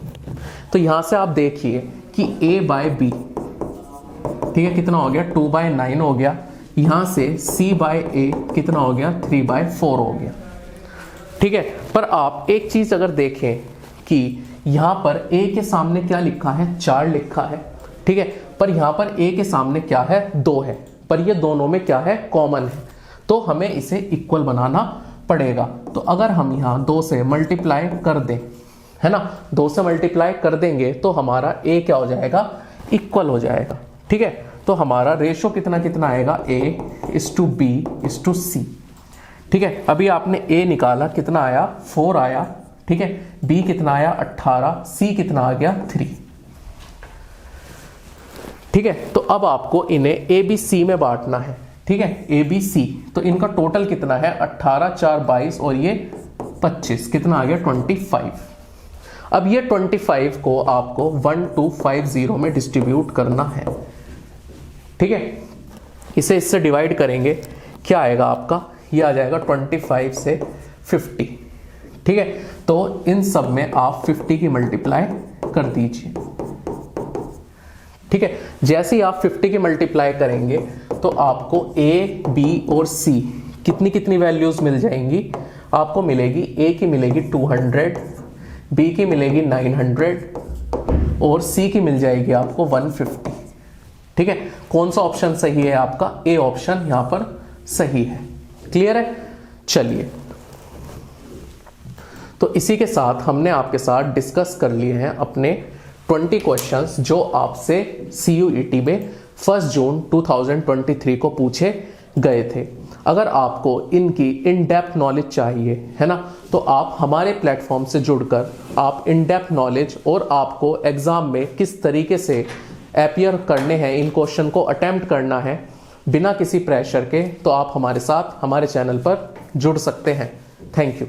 तो यहां से आप देखिए कि ए बाय बी, ठीक है, कितना हो गया, 2/9 हो गया। यहां से सी बाय ए कितना हो गया, 3/4 हो गया, ठीक है। पर आप एक चीज अगर देखें कि यहां पर ए के सामने क्या लिखा है, 4 लिखा है, ठीक है। पर यहां पर ए के सामने क्या है, 2 है, पर ये दोनों में क्या है, कॉमन है। तो हमें इसे इक्वल बनाना पड़ेगा। तो अगर हम यहां 2 से मल्टीप्लाई कर दें, है ना, 2 से मल्टीप्लाई कर देंगे तो हमारा ए क्या हो जाएगा, इक्वल हो जाएगा, ठीक है। तो हमारा रेशो कितना कितना आएगा, A/B/C, ठीक है, अभी आपने ए निकाला, कितना आया 4 आया, ठीक है, बी कितना आया 18, सी कितना आ गया 3, ठीक है। तो अब आपको इन्हें ए बी सी में बांटना है, ठीक है, ए बी सी। तो इनका टोटल कितना है 18 4 22 और ये 25, कितना आ गया 25। अब ये 25 को आपको 1250 में डिस्ट्रीब्यूट करना है, ठीक है। इसे इससे डिवाइड करेंगे, क्या आएगा आपका, ये आ जाएगा 25 से 50, ठीक है। तो इन सब में आप 50 की मल्टीप्लाई कर दीजिए, ठीक है। जैसे ही आप 50 की मल्टीप्लाई करेंगे तो आपको ए बी और सी कितनी कितनी वैल्यूज मिल जाएंगी, आपको मिलेगी, ए की मिलेगी 200, बी की मिलेगी 900 और सी की मिल जाएगी आपको 150, ठीक है। कौन सा ऑप्शन सही है आपका, ए ऑप्शन यहां पर सही है। क्लियर है, चलिए। तो इसी के साथ हमने आपके साथ डिस्कस कर लिए हैं अपने 20 क्वेश्चंस जो आपसे CUET में 1 जून 2023 को पूछे गए थे। अगर आपको इनकी इन डेप्थ नॉलेज चाहिए है ना, तो आप हमारे प्लेटफॉर्म से जुड़कर आप इन डेप्थ नॉलेज और आपको एग्जाम में किस तरीके से अपीयर करने हैं, इन क्वेश्चन को अटेम्प्ट करना है बिना किसी प्रेशर के, तो आप हमारे साथ हमारे चैनल पर जुड़ सकते हैं। Thank you.